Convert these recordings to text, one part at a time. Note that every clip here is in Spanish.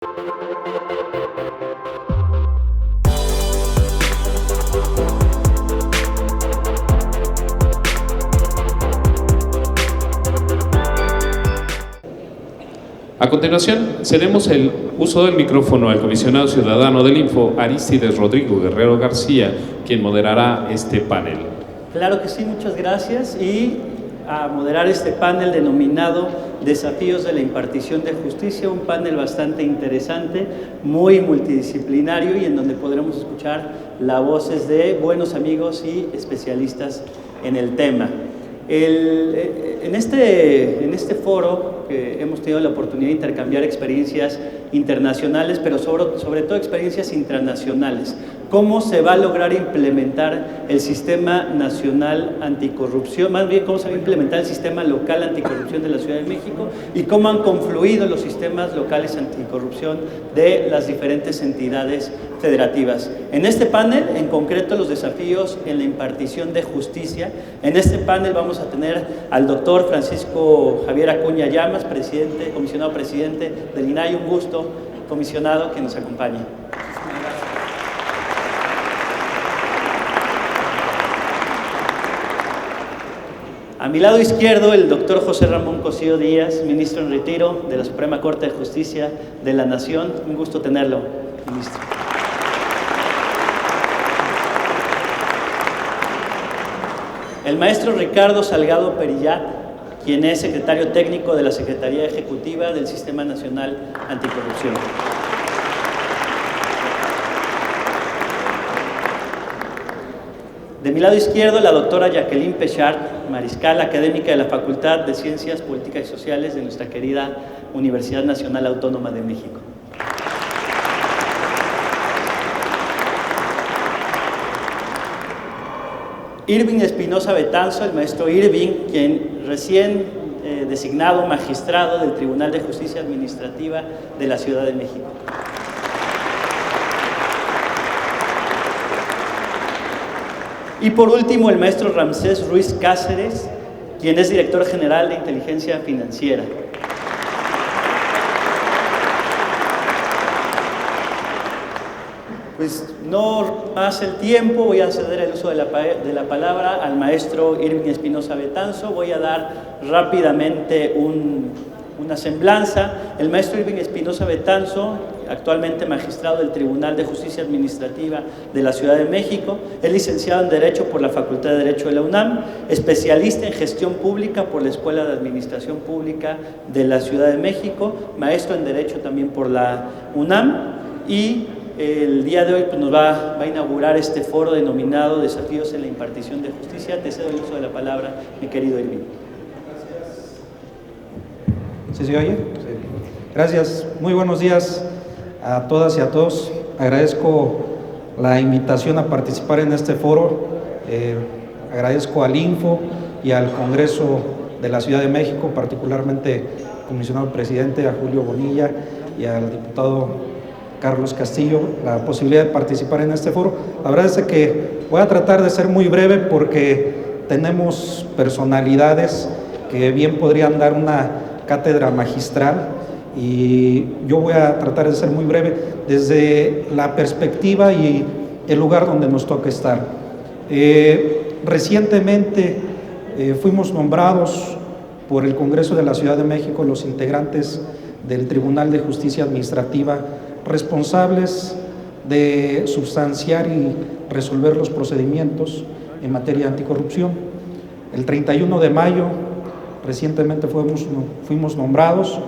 A continuación, cedemos el uso del micrófono al comisionado ciudadano del Info, Arístides Rodrigo Guerrero García, quien moderará este panel. Claro que sí, muchas gracias. Y a moderar este panel denominado Desafíos de la impartición de justicia, un panel bastante interesante, muy multidisciplinario y en donde podremos escuchar las voces de buenos amigos y especialistas en el tema. En este foro que hemos tenido la oportunidad de intercambiar experiencias internacionales, pero sobre todo experiencias internacionales. ¿Cómo se va a lograr implementar el sistema nacional anticorrupción? Más bien, ¿cómo se va a implementar el sistema local anticorrupción de la Ciudad de México? Y cómo han confluido los sistemas locales anticorrupción de las diferentes entidades federativas. En este panel, en concreto, los desafíos en la impartición de justicia. En este panel vamos a tener al doctor Francisco Javier Acuña Llamas, comisionado presidente del INAI. Un gusto, comisionado, que nos acompañe. A mi lado izquierdo, el doctor José Ramón Cosío Díaz, ministro en retiro de la Suprema Corte de Justicia de la Nación. Un gusto tenerlo, ministro. El maestro Ricardo Salgado Perillat, quien es secretario técnico de la Secretaría Ejecutiva del Sistema Nacional Anticorrupción. De mi lado izquierdo, la doctora Jacqueline Pechard, mariscal académica de la Facultad de Ciencias Políticas y Sociales de nuestra querida Universidad Nacional Autónoma de México. Irving Espinosa Betanzo, el maestro Irving, quien recién designado magistrado del Tribunal de Justicia Administrativa de la Ciudad de México. Y por último, el maestro Ramsés Ruiz Cáceres, quien es director general de Inteligencia Financiera. Pues no más el tiempo, voy a ceder el uso de la palabra al maestro Irving Espinosa Betanzo. Voy a dar rápidamente una semblanza. El maestro Irving Espinosa Betanzo, actualmente magistrado del Tribunal de Justicia Administrativa de la Ciudad de México, es licenciado en Derecho por la Facultad de Derecho de la UNAM, especialista en Gestión Pública por la Escuela de Administración Pública de la Ciudad de México, maestro en Derecho también por la UNAM, y el día de hoy pues, nos va a inaugurar este foro denominado Desafíos en la impartición de justicia. Te cedo el uso de la palabra, mi querido Irving. ¿Sí se oye? Sí. Gracias. Muy buenos días a todas y a todos. Agradezco la invitación a participar en este foro. Agradezco al Info y al Congreso de la Ciudad de México, particularmente al comisionado presidente, a Julio Bonilla y al diputado Carlos Castillo, la posibilidad de participar en este foro. La verdad es que voy a tratar de ser muy breve porque tenemos personalidades que bien podrían dar una cátedra magistral y yo voy a tratar de ser muy breve desde la perspectiva y el lugar donde nos toca estar. Recientemente fuimos nombrados por el Congreso de la Ciudad de México los integrantes del Tribunal de Justicia Administrativa responsables de substanciar y resolver los procedimientos en materia de anticorrupción. El 31 de mayo recientemente fuimos nombrados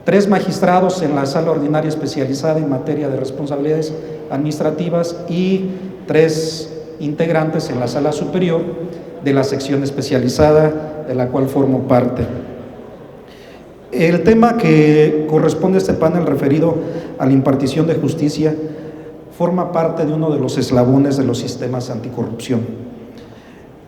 3 magistrados en la sala ordinaria especializada en materia de responsabilidades administrativas y 3 integrantes en la sala superior de la sección especializada de la cual formo parte. El tema que corresponde a este panel referido a la impartición de justicia forma parte de uno de los eslabones de los sistemas anticorrupción.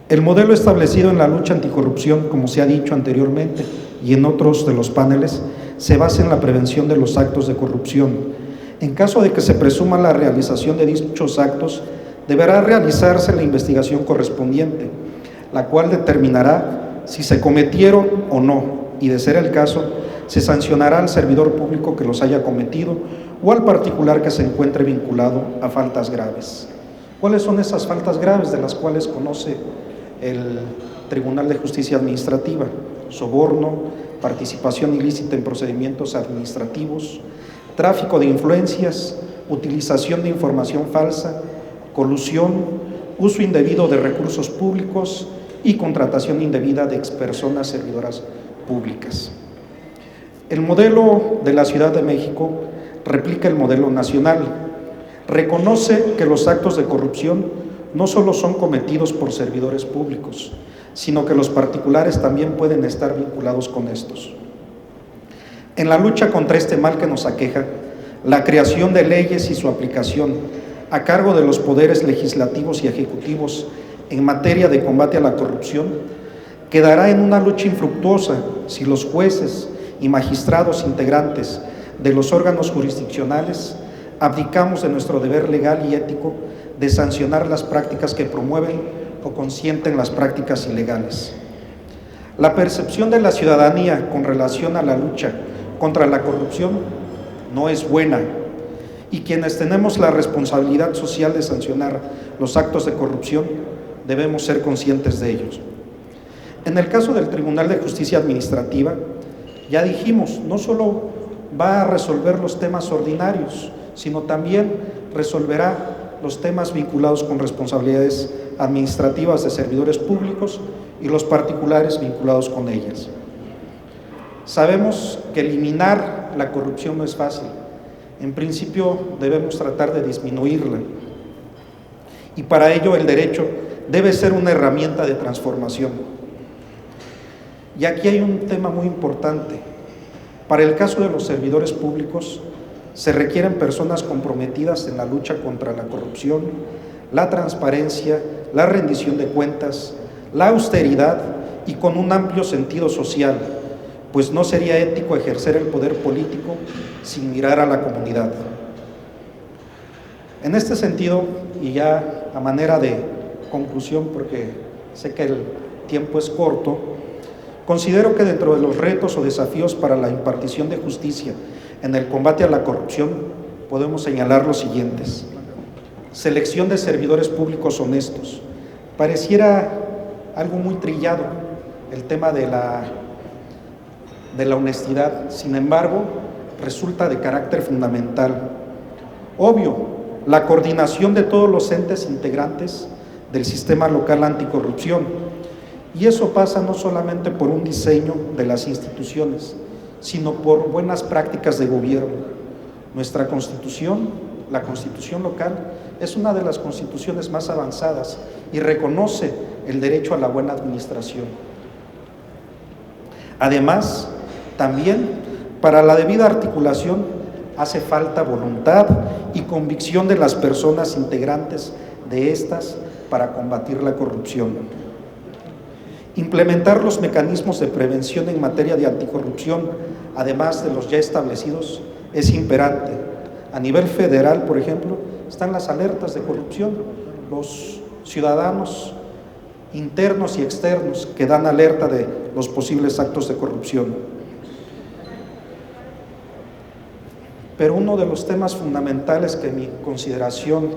El modelo establecido en la lucha anticorrupción, como se ha dicho anteriormente y en otros de los paneles, se basa en la prevención de los actos de corrupción. En caso de que se presuma la realización de dichos actos, deberá realizarse la investigación correspondiente, la cual determinará si se cometieron o no, y de ser el caso, Se sancionará al servidor público que los haya cometido o al particular que se encuentre vinculado a faltas graves. ¿Cuáles son esas faltas graves de las cuales conoce el Tribunal de Justicia Administrativa? Soborno, participación ilícita en procedimientos administrativos, tráfico de influencias, utilización de información falsa, colusión, uso indebido de recursos públicos y contratación indebida de expersonas servidoras públicas. El modelo de la Ciudad de México replica el modelo nacional. Reconoce que los actos de corrupción no solo son cometidos por servidores públicos, sino que los particulares también pueden estar vinculados con estos. En la lucha contra este mal que nos aqueja, la creación de leyes y su aplicación a cargo de los poderes legislativos y ejecutivos en materia de combate a la corrupción quedará en una lucha infructuosa si los jueces y magistrados integrantes de los órganos jurisdiccionales abdicamos de nuestro deber legal y ético de sancionar las prácticas que promueven o consienten las prácticas ilegales. La percepción de la ciudadanía con relación a la lucha contra la corrupción no es buena, y quienes tenemos la responsabilidad social de sancionar los actos de corrupción debemos ser conscientes de ellos. En el caso del Tribunal de Justicia Administrativa, ya dijimos, no solo va a resolver los temas ordinarios, sino también resolverá los temas vinculados con responsabilidades administrativas de servidores públicos y los particulares vinculados con ellas. Sabemos que eliminar la corrupción no es fácil. En principio debemos tratar de disminuirla, y para ello el derecho debe ser una herramienta de transformación. Y aquí hay un tema muy importante. Para el caso de los servidores públicos, se requieren personas comprometidas en la lucha contra la corrupción, la transparencia, la rendición de cuentas, la austeridad y con un amplio sentido social, pues no sería ético ejercer el poder político sin mirar a la comunidad. En este sentido, y ya a manera de conclusión, porque sé que el tiempo es corto, considero que dentro de los retos o desafíos para la impartición de justicia en el combate a la corrupción, podemos señalar los siguientes. Selección de servidores públicos honestos. Pareciera algo muy trillado el tema de la honestidad, sin embargo, resulta de carácter fundamental. Obvio, la coordinación de todos los entes integrantes del sistema local anticorrupción, y eso pasa no solamente por un diseño de las instituciones, sino por buenas prácticas de gobierno. Nuestra Constitución, la Constitución local, es una de las constituciones más avanzadas y reconoce el derecho a la buena administración. Además, también para la debida articulación hace falta voluntad y convicción de las personas integrantes de estas para combatir la corrupción. Implementar los mecanismos de prevención en materia de anticorrupción, además de los ya establecidos, es imperante. A nivel federal, por ejemplo, están las alertas de corrupción, los ciudadanos internos y externos que dan alerta de los posibles actos de corrupción. Pero uno de los temas fundamentales que en mi consideración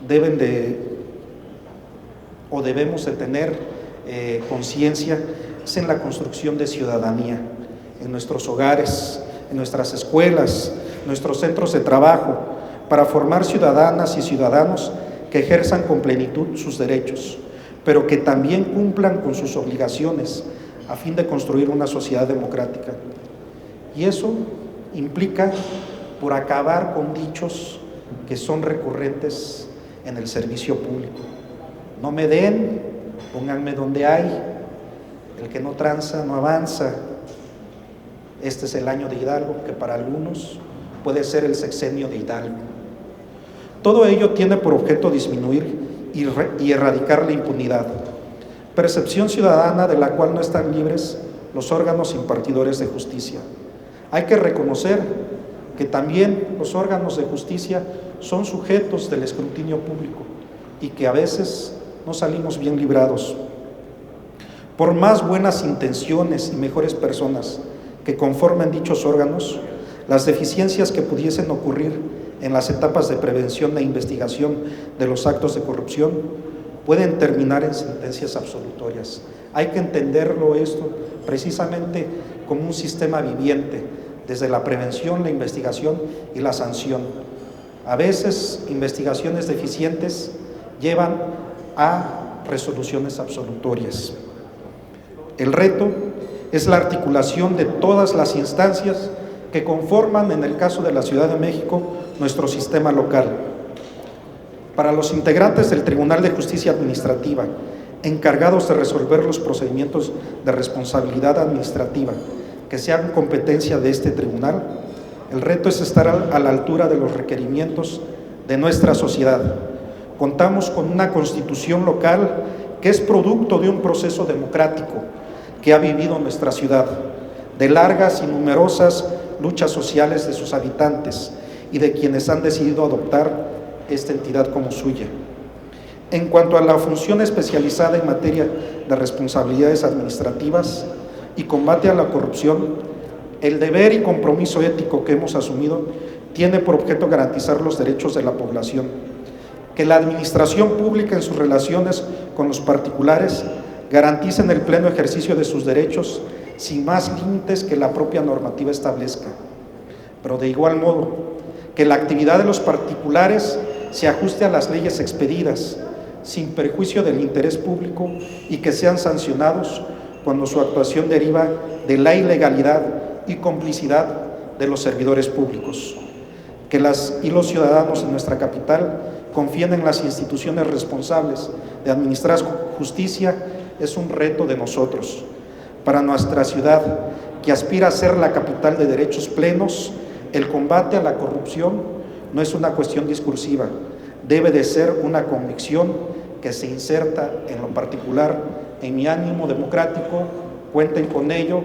debemos de tener conciencia es en la construcción de ciudadanía, en nuestros hogares, en nuestras escuelas, nuestros centros de trabajo, para formar ciudadanas y ciudadanos que ejerzan con plenitud sus derechos, pero que también cumplan con sus obligaciones a fin de construir una sociedad democrática. Y eso implica por acabar con dichos que son recurrentes en el servicio público. No me den, pónganme donde hay, el que no tranza no avanza. Este es el año de Hidalgo, que para algunos puede ser el sexenio de Hidalgo. Todo ello tiene por objeto disminuir y erradicar la impunidad, percepción ciudadana de la cual no están libres los órganos impartidores de justicia. Hay que reconocer que también los órganos de justicia son sujetos del escrutinio público y que a veces no salimos bien librados. Por más buenas intenciones y mejores personas que conforman dichos órganos, las deficiencias que pudiesen ocurrir en las etapas de prevención e investigación de los actos de corrupción pueden terminar en sentencias absolutorias. Hay que entenderlo esto precisamente como un sistema viviente, desde la prevención, la investigación y la sanción. A veces, investigaciones deficientes llevan a resoluciones absolutorias. El reto es la articulación de todas las instancias que conforman, en el caso de la Ciudad de México, nuestro sistema local. Para los integrantes del Tribunal de Justicia Administrativa, encargados de resolver los procedimientos de responsabilidad administrativa que sean competencia de este tribunal, el reto es estar a la altura de los requerimientos de nuestra sociedad. Contamos con una constitución local que es producto de un proceso democrático que ha vivido nuestra ciudad, de largas y numerosas luchas sociales de sus habitantes y de quienes han decidido adoptar esta entidad como suya. En cuanto a la función especializada en materia de responsabilidades administrativas y combate a la corrupción, el deber y compromiso ético que hemos asumido tiene por objeto garantizar los derechos de la población, que la administración pública en sus relaciones con los particulares garanticen el pleno ejercicio de sus derechos sin más límites que la propia normativa establezca, pero de igual modo que la actividad de los particulares se ajuste a las leyes expedidas, sin perjuicio del interés público, y que sean sancionados cuando su actuación deriva de la ilegalidad y complicidad de los servidores públicos. Que las y los ciudadanos en nuestra capital confíen en las instituciones responsables de administrar justicia es un reto de nosotros. Para nuestra ciudad, que aspira a ser la capital de derechos plenos, el combate a la corrupción no es una cuestión discursiva, debe de ser una convicción que se inserta en lo particular en mi ánimo democrático. Cuenten con ello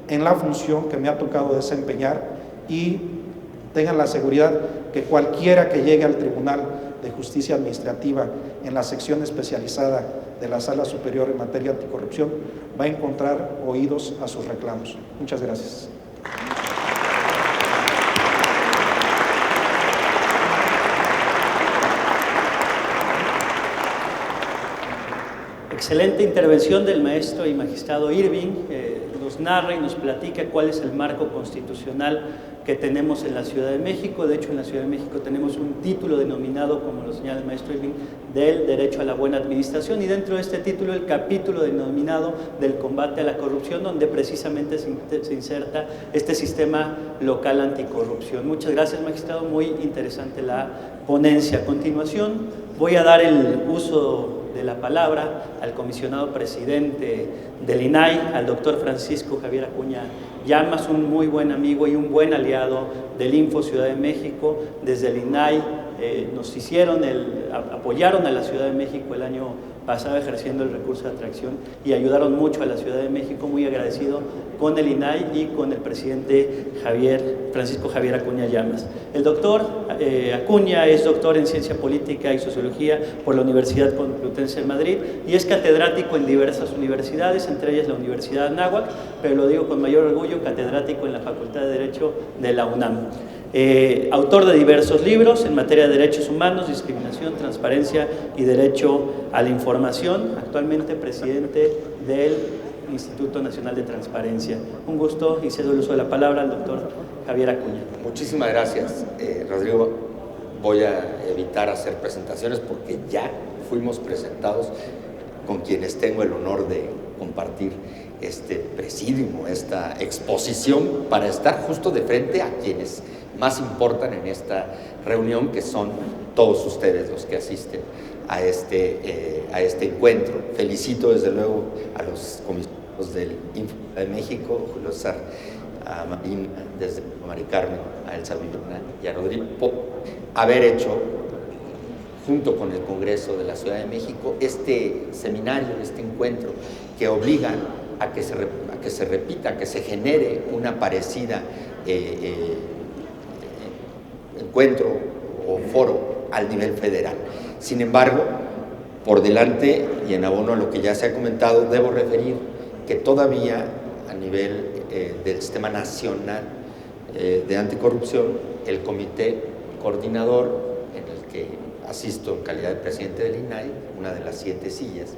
en la función que me ha tocado desempeñar y tengan la seguridad que cualquiera que llegue al Tribunal de Justicia Administrativa en la sección especializada de la Sala Superior en materia anticorrupción va a encontrar oídos a sus reclamos. Muchas gracias. Excelente intervención del maestro y magistrado Irving, nos narra y nos platica cuál es el marco constitucional que tenemos en la Ciudad de México. De hecho, en la Ciudad de México tenemos un título denominado, como lo señala el maestro Irving, del derecho a la buena administración, y dentro de este título el capítulo denominado del combate a la corrupción, donde precisamente se inserta este sistema local anticorrupción. Muchas gracias, magistrado, muy interesante la ponencia. A continuación voy a dar el uso de la palabra al comisionado presidente del INAI, al doctor Francisco Javier Acuña Llamas, un muy buen amigo y un buen aliado del Info Ciudad de México. Desde el INAI apoyaron a la Ciudad de México el año pasado ejerciendo el recurso de atracción y ayudaron mucho a la Ciudad de México. Muy agradecido con el INAI y con el presidente Francisco Javier Acuña Llamas. El doctor Acuña es doctor en Ciencia Política y Sociología por la Universidad Complutense de Madrid y es catedrático en diversas universidades, entre ellas la Universidad Anáhuac, pero lo digo con mayor orgullo, catedrático en la Facultad de Derecho de la UNAM. Autor de diversos libros en materia de derechos humanos, discriminación, transparencia y derecho a la información. Actualmente presidente del Instituto Nacional de Transparencia. Un gusto y cedo el uso de la palabra al doctor Javier Acuña. Muchísimas gracias, Rodrigo. Voy a evitar hacer presentaciones porque ya fuimos presentados con quienes tengo el honor de compartir este presidium, esta exposición, para estar justo de frente a quienes más importan en esta reunión, que son todos ustedes los que asisten a este encuentro. Felicito desde luego a los comisionados del Info de México, Julio César, a Marina, desde Mari Carmen, a Elsa Villona y a Rodrigo, por haber hecho, junto con el Congreso de la Ciudad de México, este seminario, este encuentro, que obliga a que se repita, a que se genere una parecida encuentro o foro al nivel federal. Sin embargo, por delante y en abono a lo que ya se ha comentado, debo referir que todavía a a nivel del Sistema Nacional de Anticorrupción, el comité coordinador en el que asisto en calidad de presidente del INAI, una de las 7 sillas,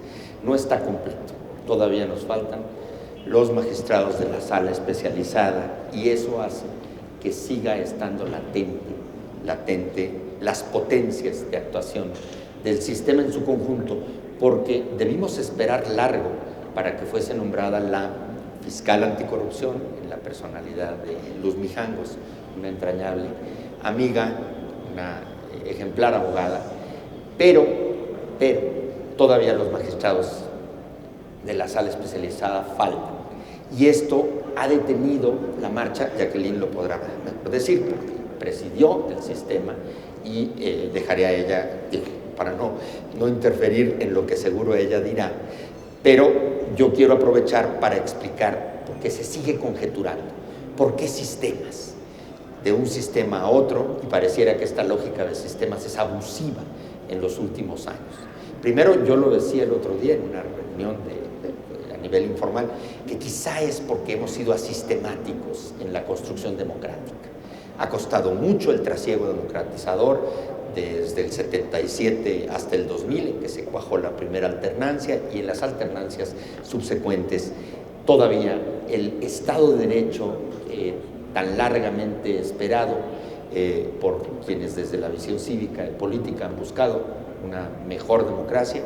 no está completo. Todavía nos faltan los magistrados de la sala especializada y eso hace que siga estando latente las potencias de actuación del sistema en su conjunto, porque debimos esperar largo para que fuese nombrada la fiscal anticorrupción en la personalidad de Luz Mijangos, una entrañable amiga, una ejemplar abogada, pero todavía los magistrados de la sala especializada faltan. Y esto ha detenido la marcha, Jacqueline lo podrá decir, porque presidió el sistema y dejaré a ella, para no interferir en lo que seguro ella dirá, pero yo quiero aprovechar para explicar por qué se sigue conjeturando, por qué sistemas, de un sistema a otro, y pareciera que esta lógica de sistemas es abusiva en los últimos años. Primero, yo lo decía el otro día en una reunión a nivel informal, que quizá es porque hemos sido asistemáticos en la construcción democrática. Ha costado mucho el trasiego democratizador desde el 77 hasta el 2000, en que se cuajó la primera alternancia, y en las alternancias subsecuentes todavía el Estado de Derecho tan largamente esperado por quienes desde la visión cívica y política han buscado una mejor democracia,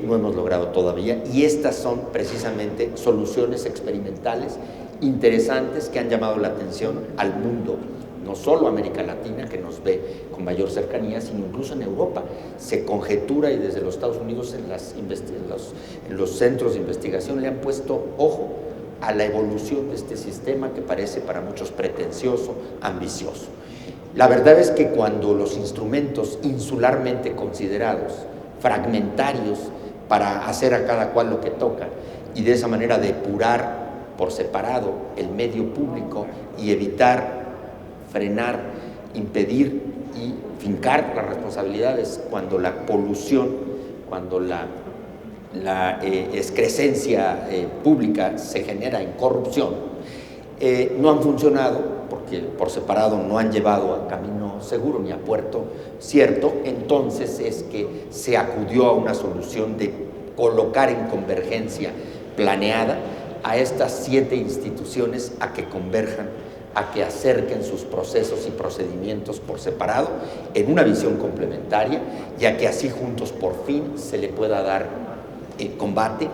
no hemos logrado todavía, y estas son precisamente soluciones experimentales interesantes que han llamado la atención al mundo, no solo América Latina, que nos ve con mayor cercanía, sino incluso en Europa. Se conjetura, y desde los Estados Unidos en los centros de investigación le han puesto ojo a la evolución de este sistema que parece para muchos pretencioso, ambicioso. La verdad es que cuando los instrumentos insularmente considerados, fragmentarios para hacer a cada cual lo que toca, y de esa manera depurar por separado el medio público y evitar, frenar, impedir y fincar las responsabilidades cuando la polución, cuando la excrescencia pública se genera en corrupción, no han funcionado porque por separado no han llevado a camino seguro ni a puerto cierto. Entonces es que se acudió a una solución de colocar en convergencia planeada a estas 7 instituciones a que converjan, a que acerquen sus procesos y procedimientos por separado en una visión complementaria, y a que así juntos por fin se le pueda dar combate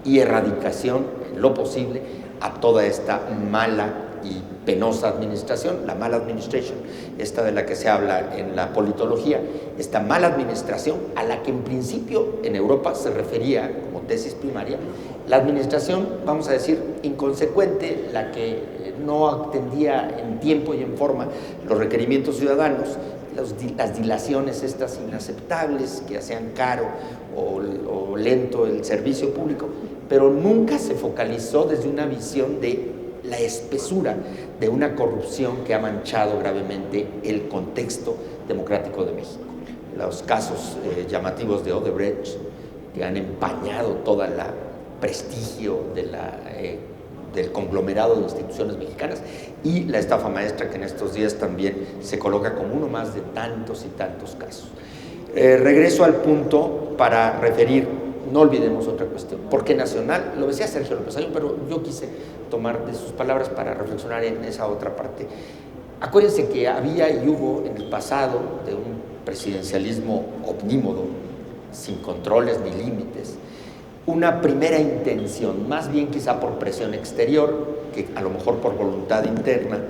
y erradicación en lo posible a toda esta mala y penosa administración, la mala administration, esta de la que se habla en la politología, esta mala administración a la que en principio en Europa se refería como tesis primaria, la administración, vamos a decir, inconsecuente, la que no atendía en tiempo y en forma los requerimientos ciudadanos, las dilaciones estas inaceptables que hacían caro o lento el servicio público, pero nunca se focalizó desde una visión de la espesura de una corrupción que ha manchado gravemente el contexto democrático de México. Los casos llamativos de Odebrecht, que han empañado todo el prestigio del conglomerado de instituciones mexicanas, y la estafa maestra, que en estos días también se coloca como uno más de tantos y tantos casos. Regreso al punto para referir, no olvidemos otra cuestión, porque nacional, lo decía Sergio López Ayón, pero yo quise tomar de sus palabras para reflexionar en esa otra parte. Acuérdense que había y hubo en el pasado de un presidencialismo omnímodo, sin controles ni límites, una primera intención, más bien quizá por presión exterior, que a lo mejor por voluntad interna,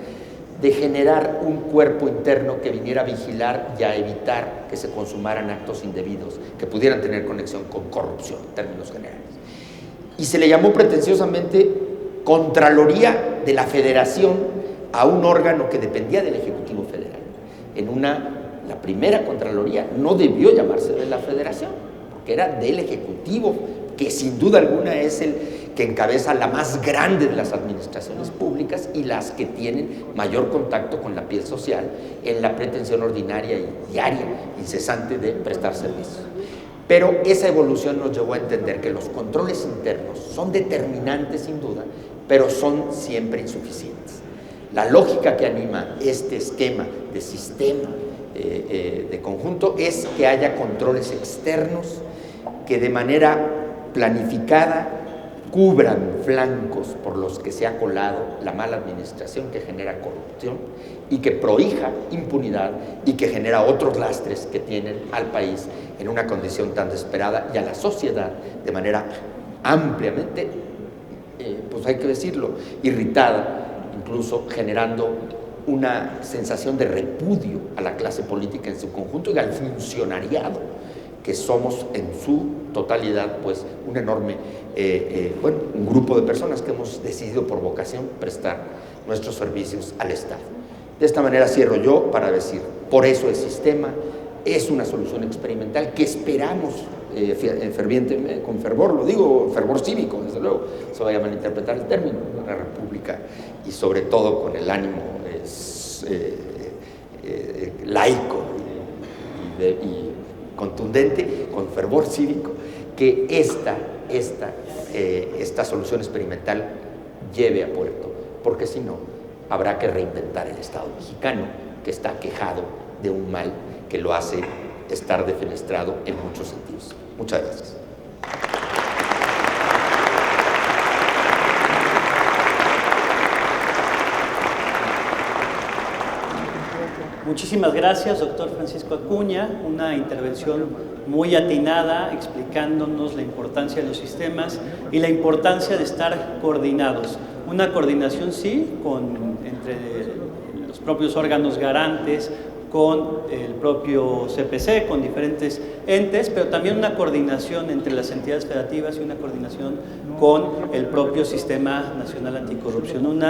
de generar un cuerpo interno que viniera a vigilar y a evitar que se consumaran actos indebidos que pudieran tener conexión con corrupción, en términos generales. Y se le llamó pretenciosamente Contraloría de la Federación a un órgano que dependía del Ejecutivo Federal. La primera Contraloría no debió llamarse de la Federación, porque era del Ejecutivo, que sin duda alguna es el que encabeza la más grande de las administraciones públicas y las que tienen mayor contacto con la piel social en la pretensión ordinaria y diaria, incesante de prestar servicios. Pero esa evolución nos llevó a entender que los controles internos son determinantes sin duda pero son siempre insuficientes. La lógica que anima este esquema de sistema de conjunto es que haya controles externos que de manera planificada cubran flancos por los que se ha colado la mala administración que genera corrupción y que prohija impunidad y que genera otros lastres que tienen al país en una condición tan desesperada y a la sociedad de manera ampliamente, pues hay que decirlo, irritada, incluso generando una sensación de repudio a la clase política en su conjunto y al funcionariado, que somos en su totalidad, pues un enorme, un grupo de personas que hemos decidido por vocación prestar nuestros servicios al Estado. De esta manera cierro yo para decir, por eso el sistema es una solución experimental que esperamos fervientemente, con fervor, lo digo, fervor cívico, desde luego, se vaya a malinterpretar el término, la República, y sobre todo con el ánimo laico y contundente, con fervor cívico, que esta solución experimental lleve a puerto, porque si no, habrá que reinventar el Estado mexicano, que está aquejado de un mal que lo hace estar defenestrado en muchos sentidos. Muchas gracias. Muchísimas gracias, doctor Francisco Acuña, una intervención muy atinada explicándonos la importancia de los sistemas y la importancia de estar coordinados. Una coordinación, sí, entre los propios órganos garantes, con el propio CPC, con diferentes entes, pero también una coordinación entre las entidades federativas y una coordinación con el propio Sistema Nacional Anticorrupción.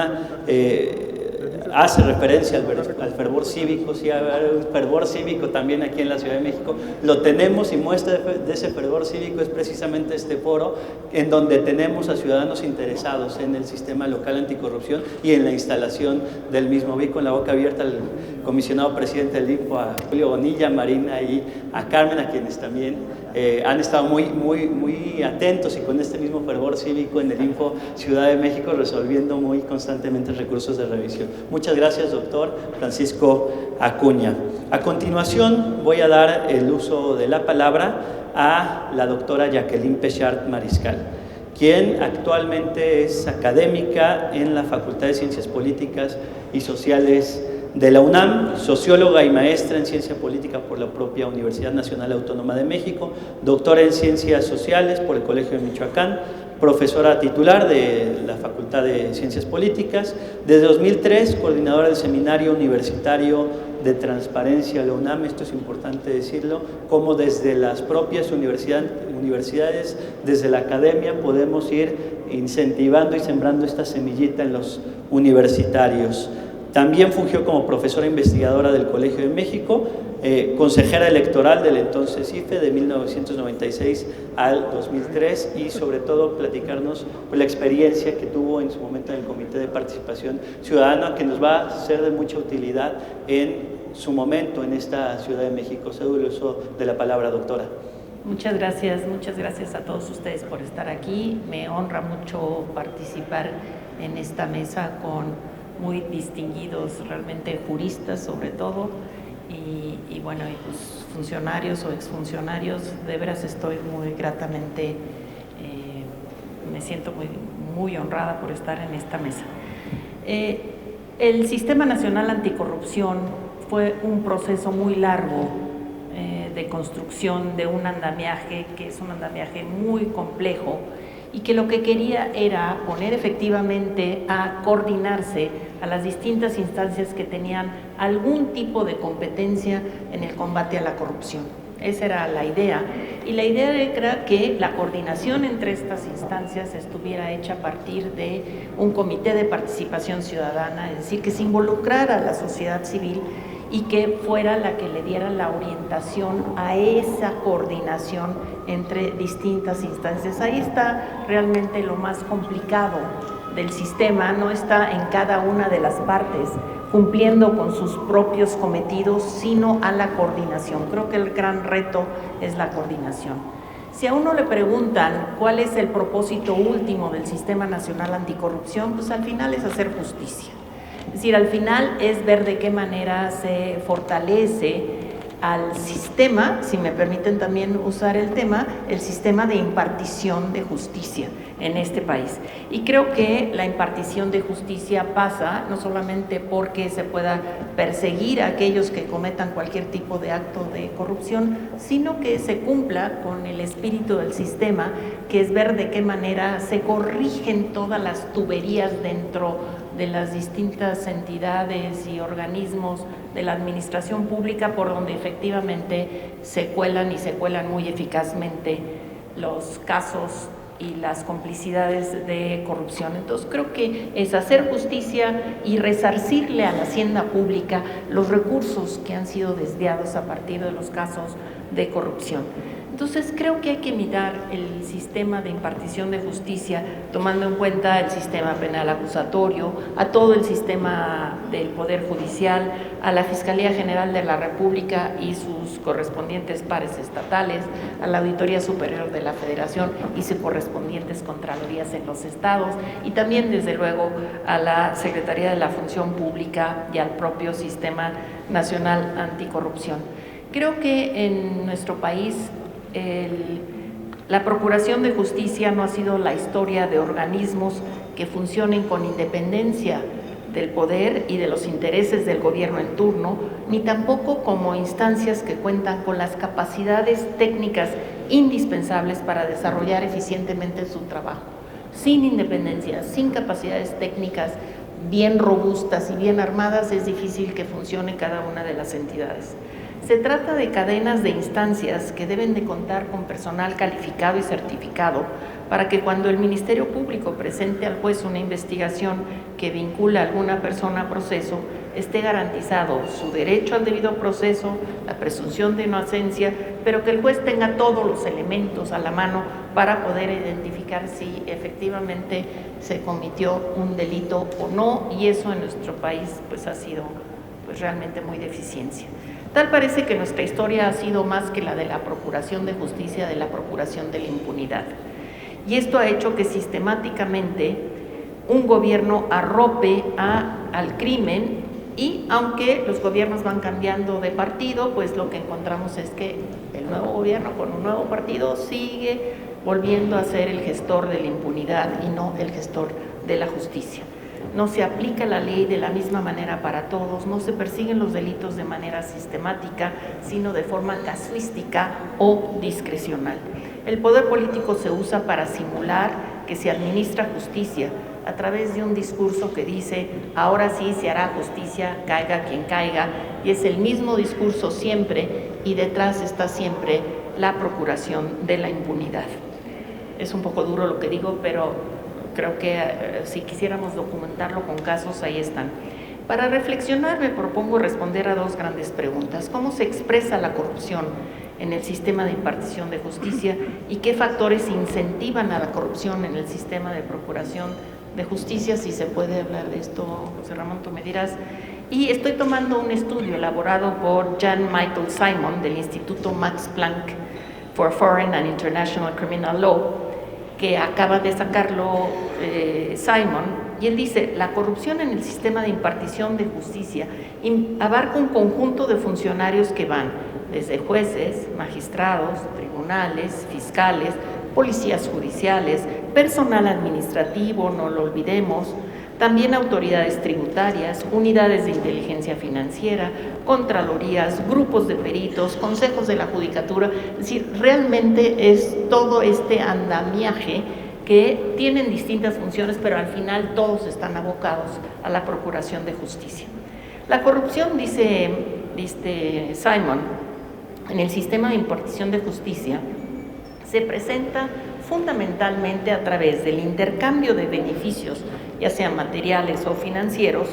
Hace referencia al fervor cívico, sí, hay un fervor cívico también aquí en la Ciudad de México, lo tenemos, y muestra de ese fervor cívico es precisamente este foro en donde tenemos a ciudadanos interesados en el sistema local anticorrupción y en la instalación del mismo. Vi con la boca abierta al comisionado presidente del INFO, a Julio Bonilla, a Marina y a Carmen, a quienes también han estado muy atentos y con este mismo fervor cívico en el INFO Ciudad de México, resolviendo muy constantemente recursos de revisión. Muchas gracias, doctor Francisco Acuña. A continuación voy a dar el uso de la palabra a la doctora Jacqueline Pechard Mariscal, quien actualmente es académica en la Facultad de Ciencias Políticas y Sociales de la UNAM, socióloga y maestra en Ciencia Política por la propia Universidad Nacional Autónoma de México, doctora en Ciencias Sociales por el Colegio de Michoacán, profesora titular de la Facultad de Ciencias Políticas, desde 2003 coordinadora del Seminario Universitario de Transparencia de la UNAM. Esto es importante decirlo, como desde las propias universidades, desde la academia, podemos ir incentivando y sembrando esta semillita en los universitarios. También fungió como profesora investigadora del Colegio de México, consejera electoral del entonces IFE de 1996 al 2003 y sobre todo platicarnos la experiencia que tuvo en su momento en el Comité de Participación Ciudadana, que nos va a ser de mucha utilidad en su momento en esta Ciudad de México. Cedo el uso de la palabra, doctora. Muchas gracias a todos ustedes por estar aquí. Me honra mucho participar en esta mesa con muy distinguidos, realmente juristas sobre todo, y bueno, y pues funcionarios o exfuncionarios. De veras estoy muy gratamente, me siento muy honrada por estar en esta mesa. El Sistema Nacional Anticorrupción fue un proceso muy largo de construcción de un andamiaje que es un andamiaje muy complejo, y que lo que quería era poner efectivamente a coordinarse a las distintas instancias que tenían algún tipo de competencia en el combate a la corrupción. Esa era la idea, y la idea era que la coordinación entre estas instancias estuviera hecha a partir de un comité de participación ciudadana, es decir, que se involucrara a la sociedad civil y que fuera la que le diera la orientación a esa coordinación entre distintas instancias. Ahí está realmente lo más complicado del sistema, no está en cada una de las partes cumpliendo con sus propios cometidos, sino a la coordinación. Creo que el gran reto es la coordinación. Si a uno le preguntan cuál es el propósito último del Sistema Nacional Anticorrupción, pues al final es hacer justicia. Es decir, al final es ver de qué manera se fortalece al sistema, si me permiten también usar el tema, el sistema de impartición de justicia en este país. Y creo que la impartición de justicia pasa no solamente porque se pueda perseguir a aquellos que cometan cualquier tipo de acto de corrupción, sino que se cumpla con el espíritu del sistema, que es ver de qué manera se corrigen todas las tuberías dentro de las distintas entidades y organismos de la administración pública por donde efectivamente se cuelan muy eficazmente los casos y las complicidades de corrupción. Entonces creo que es hacer justicia y resarcirle a la hacienda pública los recursos que han sido desviados a partir de los casos de corrupción. Entonces creo que hay que mirar el sistema de impartición de justicia tomando en cuenta el sistema penal acusatorio, a todo el sistema del Poder Judicial, a la Fiscalía General de la República y sus correspondientes pares estatales, a la Auditoría Superior de la Federación y sus correspondientes contralorías en los estados, y también desde luego a la Secretaría de la Función Pública y al propio Sistema Nacional Anticorrupción. Creo que en nuestro país la Procuración de Justicia no ha sido la historia de organismos que funcionen con independencia del poder y de los intereses del gobierno en turno, ni tampoco como instancias que cuentan con las capacidades técnicas indispensables para desarrollar eficientemente su trabajo. Sin independencia, sin capacidades técnicas bien robustas y bien armadas, es difícil que funcione cada una de las entidades. Se trata de cadenas de instancias que deben de contar con personal calificado y certificado para que cuando el Ministerio Público presente al juez una investigación que vincula a alguna persona a proceso, esté garantizado su derecho al debido proceso, la presunción de inocencia, pero que el juez tenga todos los elementos a la mano para poder identificar si efectivamente se cometió un delito o no, y eso en nuestro país pues ha sido realmente muy deficiencia. Tal parece que nuestra historia ha sido más que la de la procuración de justicia, de la procuración de la impunidad. Y esto ha hecho que sistemáticamente un gobierno arrope al crimen, y aunque los gobiernos van cambiando de partido, pues lo que encontramos es que el nuevo gobierno con un nuevo partido sigue volviendo a ser el gestor de la impunidad y no el gestor de la justicia. No se aplica la ley de la misma manera para todos, no se persiguen los delitos de manera sistemática, sino de forma casuística o discrecional. El poder político se usa para simular que se administra justicia a través de un discurso que dice, ahora sí se hará justicia, caiga quien caiga, y es el mismo discurso siempre, y detrás está siempre la procuración de la impunidad. Es un poco duro lo que digo, pero creo que si quisiéramos documentarlo con casos, ahí están. Para reflexionar me propongo responder a dos grandes preguntas. ¿Cómo se expresa la corrupción en el sistema de impartición de justicia y qué factores incentivan a la corrupción en el sistema de procuración de justicia? Si se puede hablar de esto, José Ramón, tú me dirás. Y estoy tomando un estudio elaborado por Jan Michael Simon del Instituto Max Planck for Foreign and International Criminal Law, que acaba de sacarlo Simon, y él dice, la corrupción en el sistema de impartición de justicia abarca un conjunto de funcionarios que van desde jueces, magistrados, tribunales, fiscales, policías judiciales, personal administrativo, no lo olvidemos, también autoridades tributarias, unidades de inteligencia financiera, contralorías, grupos de peritos, consejos de la judicatura. Es decir, realmente es todo este andamiaje que tienen distintas funciones, pero al final todos están abocados a la procuración de justicia. La corrupción, dice Simon, en el sistema de impartición de justicia se presenta fundamentalmente a través del intercambio de beneficios, ya sean materiales o financieros,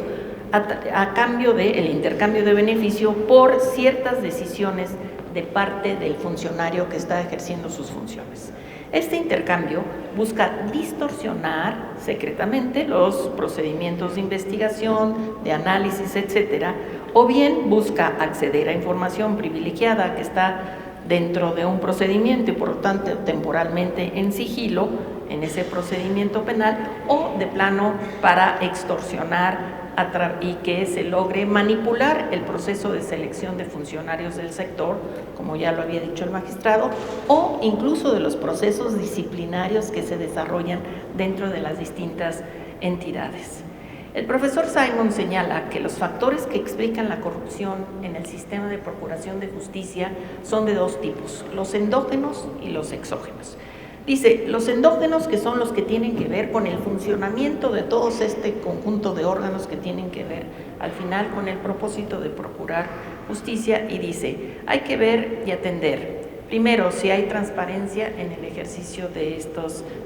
a cambio del intercambio de beneficio por ciertas decisiones de parte del funcionario que está ejerciendo sus funciones. Este intercambio busca distorsionar secretamente los procedimientos de investigación, de análisis, etcétera, o bien busca acceder a información privilegiada que está dentro de un procedimiento y por lo tanto temporalmente en sigilo en ese procedimiento penal, o de plano para extorsionar y que se logre manipular el proceso de selección de funcionarios del sector, como ya lo había dicho el magistrado, o incluso de los procesos disciplinarios que se desarrollan dentro de las distintas entidades. El profesor Simon señala que los factores que explican la corrupción en el sistema de procuración de justicia son de dos tipos, los endógenos y los exógenos. Dice, los endógenos, que son los que tienen que ver con el funcionamiento de todo este conjunto de órganos que tienen que ver al final con el propósito de procurar justicia, y dice, hay que ver y atender, primero, si hay transparencia en el ejercicio de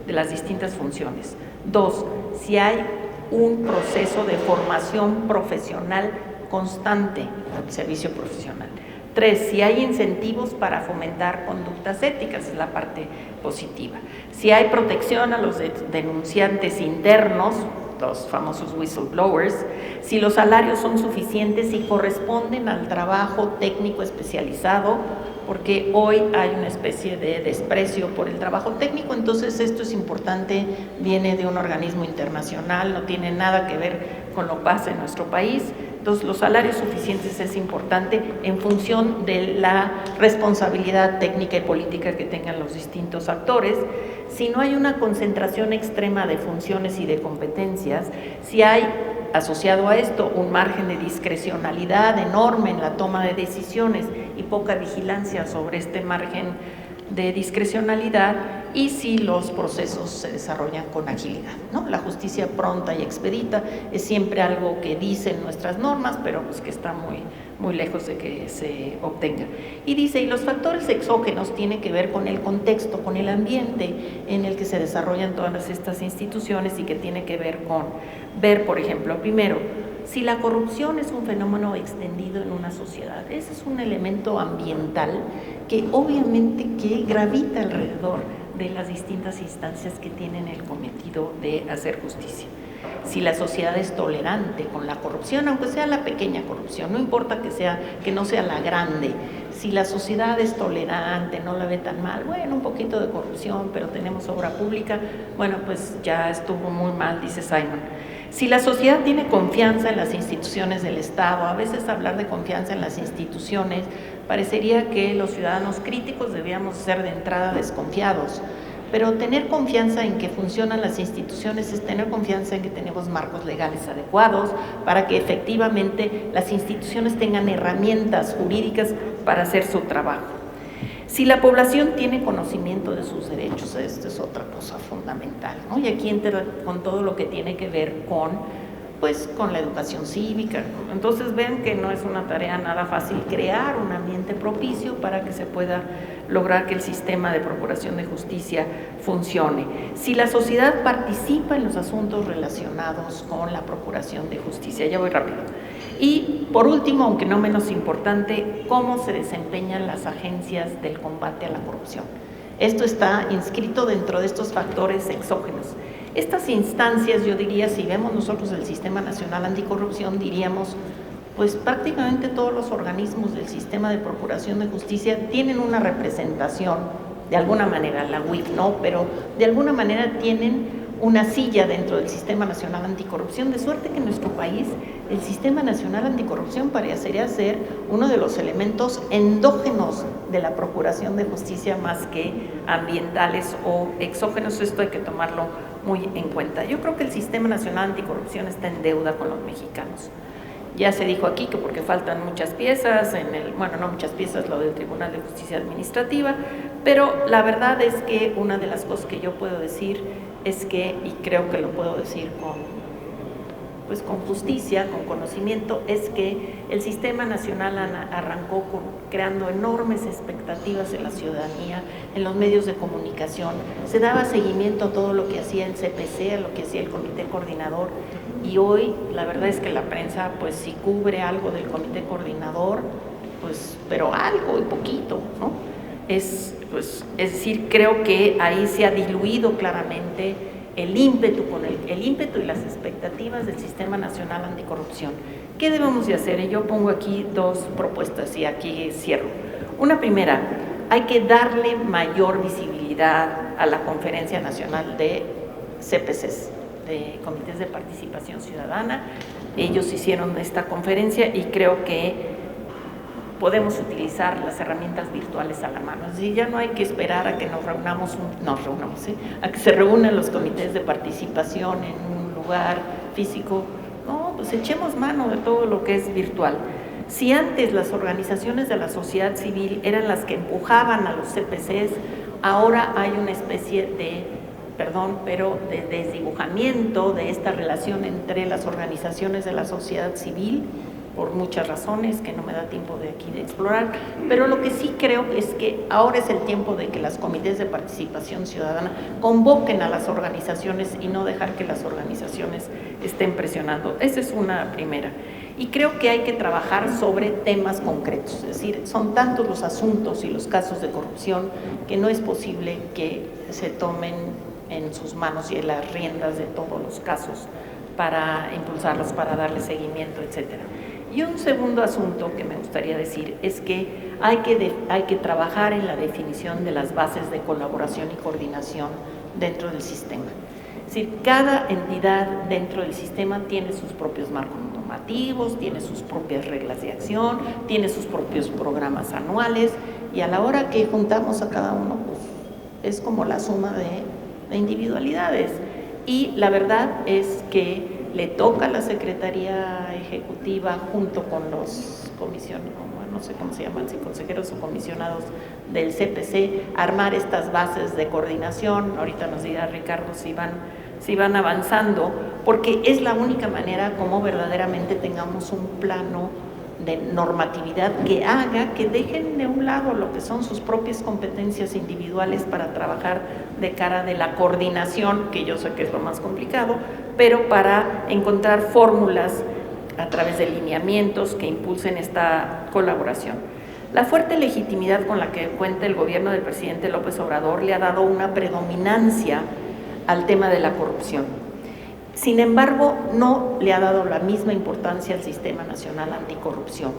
las distintas funciones. Dos, si hay un proceso de formación profesional constante, servicio profesional. Tres, si hay incentivos para fomentar conductas éticas, es la parte positiva. Si hay protección a los denunciantes internos, los famosos whistleblowers, si los salarios son suficientes y corresponden al trabajo técnico especializado, porque hoy hay una especie de desprecio por el trabajo técnico, entonces esto es importante, viene de un organismo internacional, no tiene nada que ver con lo que pasa en nuestro país. Entonces, los salarios suficientes es importante en función de la responsabilidad técnica y política que tengan los distintos actores. Si no hay una concentración extrema de funciones y de competencias, si hay asociado a esto un margen de discrecionalidad enorme en la toma de decisiones y poca vigilancia sobre este margen de discrecionalidad, y si los procesos se desarrollan con agilidad, ¿no? La justicia pronta y expedita es siempre algo que dicen nuestras normas, pero pues que está muy lejos de que se obtenga. Y dice, y los factores exógenos tienen que ver con el contexto, con el ambiente en el que se desarrollan todas estas instituciones, y que tiene que ver con ver, por ejemplo, primero, si la corrupción es un fenómeno extendido en una sociedad. Ese es un elemento ambiental que obviamente que gravita alrededor de las distintas instancias que tienen el cometido de hacer justicia. Si la sociedad es tolerante con la corrupción, aunque sea la pequeña corrupción, no importa que no sea la grande, si la sociedad es tolerante, no la ve tan mal, bueno, un poquito de corrupción, pero tenemos obra pública, bueno, pues ya estuvo muy mal, dice Simon. Si la sociedad tiene confianza en las instituciones del Estado, a veces hablar de confianza en las instituciones, parecería que los ciudadanos críticos debíamos ser de entrada desconfiados, pero tener confianza en que funcionan las instituciones es tener confianza en que tenemos marcos legales adecuados para que efectivamente las instituciones tengan herramientas jurídicas para hacer su trabajo. Si la población tiene conocimiento de sus derechos, esto es otra cosa fundamental, ¿no? Y aquí entra con todo lo que tiene que ver con la educación cívica. Entonces ven que no es una tarea nada fácil crear un ambiente propicio para que se pueda lograr que el sistema de procuración de justicia funcione. Si la sociedad participa en los asuntos relacionados con la procuración de justicia, ya voy rápido. Y por último, aunque no menos importante, cómo se desempeñan las agencias del combate a la corrupción. Esto está inscrito dentro de estos factores exógenos. Estas instancias, yo diría, si vemos nosotros el Sistema Nacional Anticorrupción, diríamos, pues prácticamente todos los organismos del sistema de procuración de justicia tienen una representación, de alguna manera, la UIF no, pero de alguna manera tienen una silla dentro del Sistema Nacional Anticorrupción, de suerte que en nuestro país el Sistema Nacional Anticorrupción parecería ser uno de los elementos endógenos de la procuración de justicia más que ambientales o exógenos. Esto hay que tomarlo muy en cuenta. Yo creo que el Sistema Nacional Anticorrupción está en deuda con los mexicanos. Ya se dijo aquí que porque faltan muchas piezas, no muchas piezas, lo del Tribunal de Justicia Administrativa, pero la verdad es que una de las cosas que yo puedo decir es que, y creo que lo puedo decir con justicia, con conocimiento, es que el Sistema Nacional arrancó creando enormes expectativas en la ciudadanía, en los medios de comunicación. Se daba seguimiento a todo lo que hacía el CPC, a lo que hacía el Comité Coordinador, y hoy la verdad es que la prensa pues sí cubre algo del Comité Coordinador, pues, pero algo y poquito, ¿no? Es decir, creo que ahí se ha diluido claramente el ímpetu y las expectativas del Sistema Nacional Anticorrupción. ¿Qué debemos de hacer? Y yo pongo aquí dos propuestas y aquí cierro. Una primera, hay que darle mayor visibilidad a la Conferencia Nacional de CPCs, de Comités de Participación Ciudadana. Ellos hicieron esta conferencia y creo que podemos utilizar las herramientas virtuales a la mano. Es decir, ya no hay que esperar a que a que se reúnan los comités de participación en un lugar físico. No, pues echemos mano de todo lo que es virtual. Si antes las organizaciones de la sociedad civil eran las que empujaban a los CPCs, ahora hay una especie de desdibujamiento de esta relación entre las organizaciones de la sociedad civil, por muchas razones que no me da tiempo de aquí de explorar, pero lo que sí creo es que ahora es el tiempo de que las comités de participación ciudadana convoquen a las organizaciones y no dejar que las organizaciones estén presionando. Esa es una primera. Y creo que hay que trabajar sobre temas concretos, es decir, son tantos los asuntos y los casos de corrupción que no es posible que se tomen en sus manos y en las riendas de todos los casos para impulsarlos, para darle seguimiento, etcétera. Y un segundo asunto que me gustaría decir es que hay que trabajar en la definición de las bases de colaboración y coordinación dentro del sistema. Es decir, cada entidad dentro del sistema tiene sus propios marcos normativos, tiene sus propias reglas de acción, tiene sus propios programas anuales, y a la hora que juntamos a cada uno, pues es como la suma de individualidades. Y la verdad es que le toca a la Secretaría Ejecutiva, junto con los no sé cómo se llaman, si consejeros o comisionados del CPC, armar estas bases de coordinación. Ahorita nos dirá Ricardo si van avanzando, porque es la única manera como verdaderamente tengamos un plano de normatividad que haga que dejen de un lado lo que son sus propias competencias individuales para trabajar de cara de la coordinación, que yo sé que es lo más complicado, pero para encontrar fórmulas a través de lineamientos que impulsen esta colaboración. La fuerte legitimidad con la que cuenta el gobierno del presidente López Obrador le ha dado una predominancia al tema de la corrupción. Sin embargo, no le ha dado la misma importancia al Sistema Nacional Anticorrupción,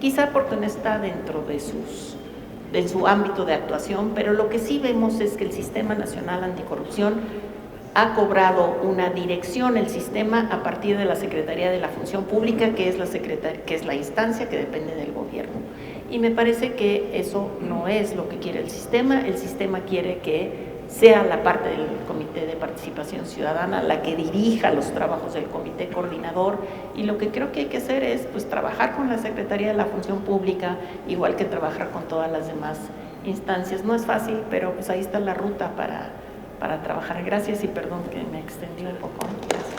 quizá porque no está dentro de su ámbito de actuación, pero lo que sí vemos es que el Sistema Nacional Anticorrupción ha cobrado una dirección, el sistema, a partir de la Secretaría de la Función Pública, que es la instancia que depende del gobierno. Y me parece que eso no es lo que quiere el sistema quiere que sea la parte del Comité de Participación Ciudadana la que dirija los trabajos del Comité Coordinador, y lo que creo que hay que hacer es pues trabajar con la Secretaría de la Función Pública, igual que trabajar con todas las demás instancias. No es fácil, pero pues ahí está la ruta para trabajar. Gracias y perdón que me extendí un poco. Gracias.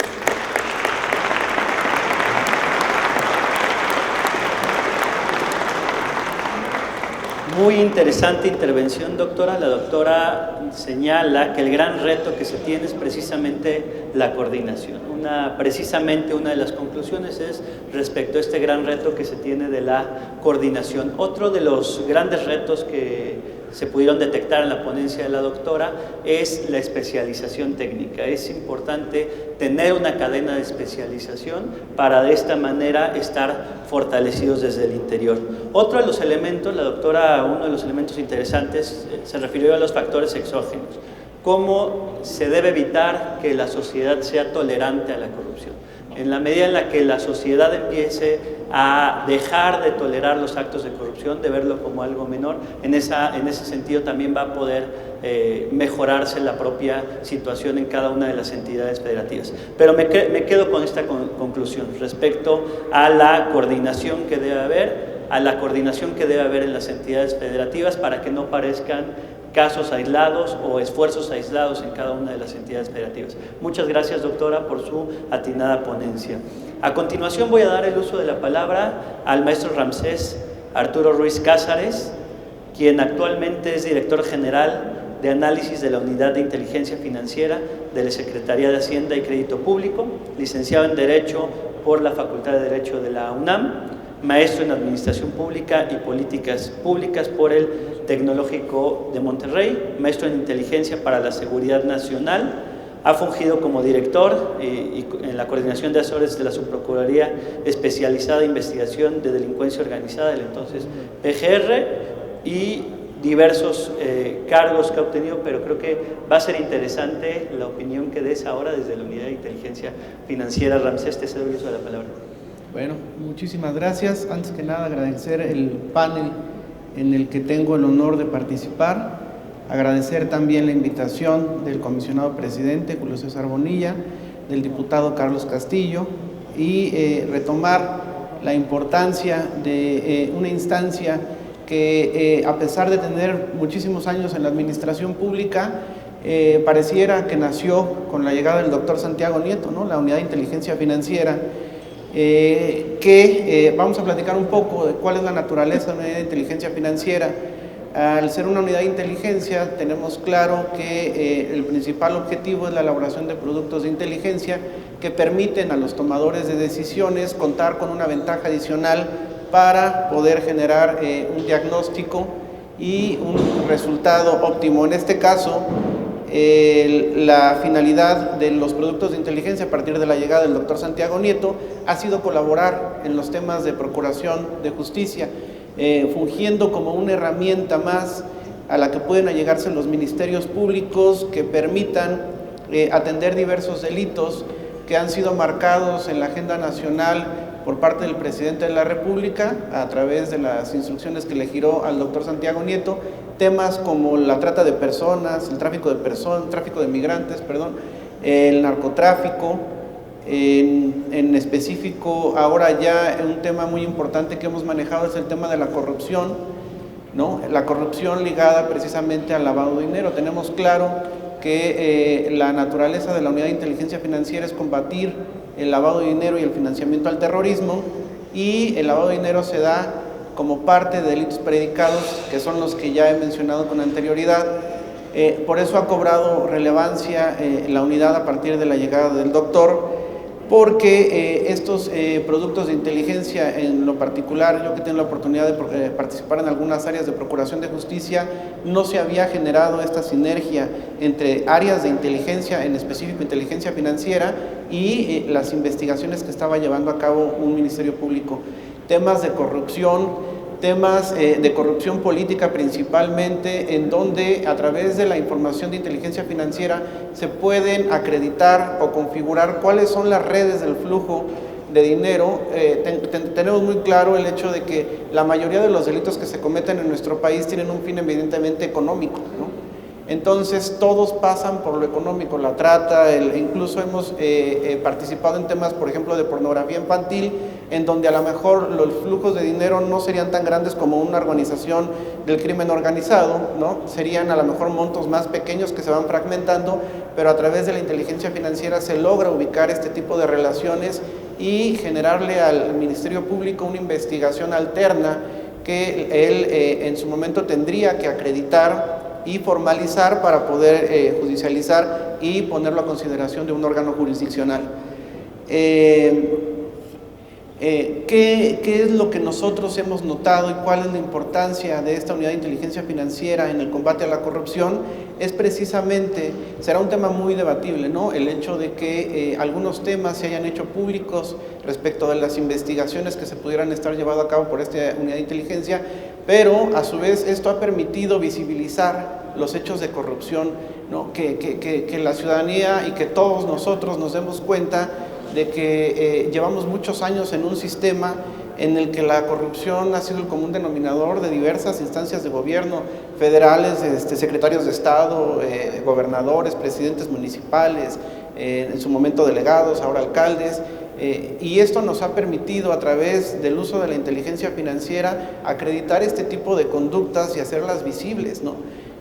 Muy interesante intervención, doctora. La doctora señala que el gran reto que se tiene es precisamente la coordinación. Precisamente una de las conclusiones es respecto a este gran reto que se tiene de la coordinación. Otro de los grandes retos que se pudieron detectar en la ponencia de la doctora es la especialización técnica. Es importante tener una cadena de especialización para de esta manera estar fortalecidos desde el interior. Otro de los elementos, la doctora, uno de los elementos interesantes se refirió a los factores exógenos. ¿Cómo se debe evitar que la sociedad sea tolerante a la corrupción? En la medida en la que la sociedad empiece a dejar de tolerar los actos de corrupción, de verlo como algo menor, en ese sentido también va a poder mejorarse la propia situación en cada una de las entidades federativas. Pero me quedo con esta conclusión respecto a la coordinación que debe haber, en las entidades federativas para que no parezcan casos aislados o esfuerzos aislados en cada una de las entidades federativas. Muchas gracias, doctora, por su atinada ponencia. A continuación voy a dar el uso de la palabra al maestro Ramsés Arturo Ruiz Cázares, quien actualmente es director general de análisis de la Unidad de Inteligencia Financiera de la Secretaría de Hacienda y Crédito Público, licenciado en Derecho por la Facultad de Derecho de la UNAM, maestro en Administración Pública y Políticas Públicas por el Tecnológico de Monterrey, maestro en Inteligencia para la Seguridad Nacional. Ha fungido como director en la Coordinación de Asesores de la Subprocuraduría Especializada de Investigación de Delincuencia Organizada, el entonces PGR, y diversos cargos que ha obtenido, pero creo que va a ser interesante la opinión que des ahora desde la Unidad de Inteligencia Financiera. Ramsés, te cedo el uso de la palabra. Bueno, muchísimas gracias. Antes que nada, agradecer el panel en el que tengo el honor de participar, agradecer también la invitación del comisionado presidente Julio César Bonilla, del diputado Carlos Castillo, y retomar la importancia de una instancia que a pesar de tener muchísimos años en la administración pública, pareciera que nació con la llegada del doctor Santiago Nieto, ¿no? La Unidad de Inteligencia Financiera, vamos a platicar un poco de cuál es la naturaleza de una unidad de inteligencia financiera. Al ser una unidad de inteligencia, tenemos claro que el principal objetivo es la elaboración de productos de inteligencia que permiten a los tomadores de decisiones contar con una ventaja adicional para poder generar un diagnóstico y un resultado óptimo. En este caso, la finalidad de los productos de inteligencia a partir de la llegada del doctor Santiago Nieto ha sido colaborar en los temas de procuración de justicia, fungiendo como una herramienta más a la que pueden allegarse los ministerios públicos que permitan atender diversos delitos que han sido marcados en la agenda nacional por parte del presidente de la República a través de las instrucciones que le giró al doctor Santiago Nieto, temas como la trata de personas, el tráfico de migrantes, el narcotráfico. En específico, ahora ya un tema muy importante que hemos manejado es el tema de la corrupción, ¿no? La corrupción ligada precisamente al lavado de dinero. Tenemos claro que la naturaleza de la Unidad de Inteligencia Financiera es combatir el lavado de dinero y el financiamiento al terrorismo, y el lavado de dinero se da como parte de delitos predicados, que son los que ya he mencionado con anterioridad. Por eso ha cobrado relevancia la unidad a partir de la llegada del doctor, porque estos productos de inteligencia, en lo particular, yo que tengo la oportunidad de participar en algunas áreas de procuración de justicia, no se había generado esta sinergia entre áreas de inteligencia, en específico inteligencia financiera, y las investigaciones que estaba llevando a cabo un ministerio público. Temas de corrupción, temas de corrupción política principalmente, en donde a través de la información de inteligencia financiera se pueden acreditar o configurar cuáles son las redes del flujo de dinero. Tenemos muy claro el hecho de que la mayoría de los delitos que se cometen en nuestro país tienen un fin evidentemente económico, ¿no? Entonces todos pasan por lo económico, la trata, incluso hemos participado en temas, por ejemplo, de pornografía infantil, en donde a lo mejor los flujos de dinero no serían tan grandes como una organización del crimen organizado, ¿no? Serían a lo mejor montos más pequeños que se van fragmentando, pero a través de la inteligencia financiera se logra ubicar este tipo de relaciones y generarle al Ministerio Público una investigación alterna que él en su momento tendría que acreditar y formalizar para poder judicializar y ponerlo a consideración de un órgano jurisdiccional. ¿Qué es lo que nosotros hemos notado y cuál es la importancia de esta unidad de inteligencia financiera en el combate a la corrupción? Es precisamente, será un tema muy debatible, ¿no? El hecho de que algunos temas se hayan hecho públicos respecto de las investigaciones que se pudieran estar llevando a cabo por esta unidad de inteligencia, pero a su vez esto ha permitido visibilizar los hechos de corrupción, ¿no? Que la ciudadanía y que todos nosotros nos demos cuenta de que llevamos muchos años en un sistema en el que la corrupción ha sido el común denominador de diversas instancias de gobierno, federales, secretarios de Estado, gobernadores, presidentes municipales, en su momento delegados, ahora alcaldes, y esto nos ha permitido a través del uso de la inteligencia financiera acreditar este tipo de conductas y hacerlas visibles, ¿no?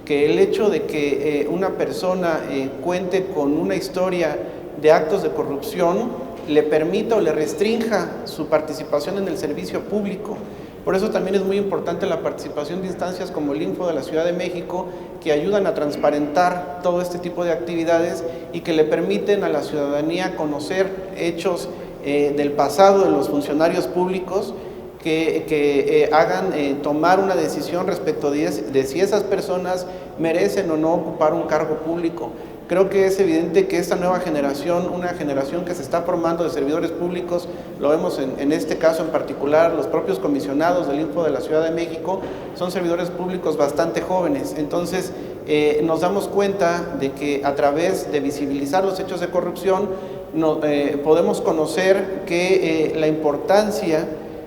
Que el hecho de que una persona cuente con una historia de actos de corrupción le permita o le restrinja su participación en el servicio público. Por eso también es muy importante la participación de instancias como el Info de la Ciudad de México, que ayudan a transparentar todo este tipo de actividades y que le permiten a la ciudadanía conocer hechos del pasado de los funcionarios públicos que hagan tomar una decisión respecto de si esas personas merecen o no ocupar un cargo público. Creo que es evidente que esta nueva generación, una generación que se está formando de servidores públicos, lo vemos en este caso en particular, los propios comisionados del Info de la Ciudad de México son servidores públicos bastante jóvenes. Entonces, nos damos cuenta de que a través de visibilizar los hechos de corrupción, podemos conocer que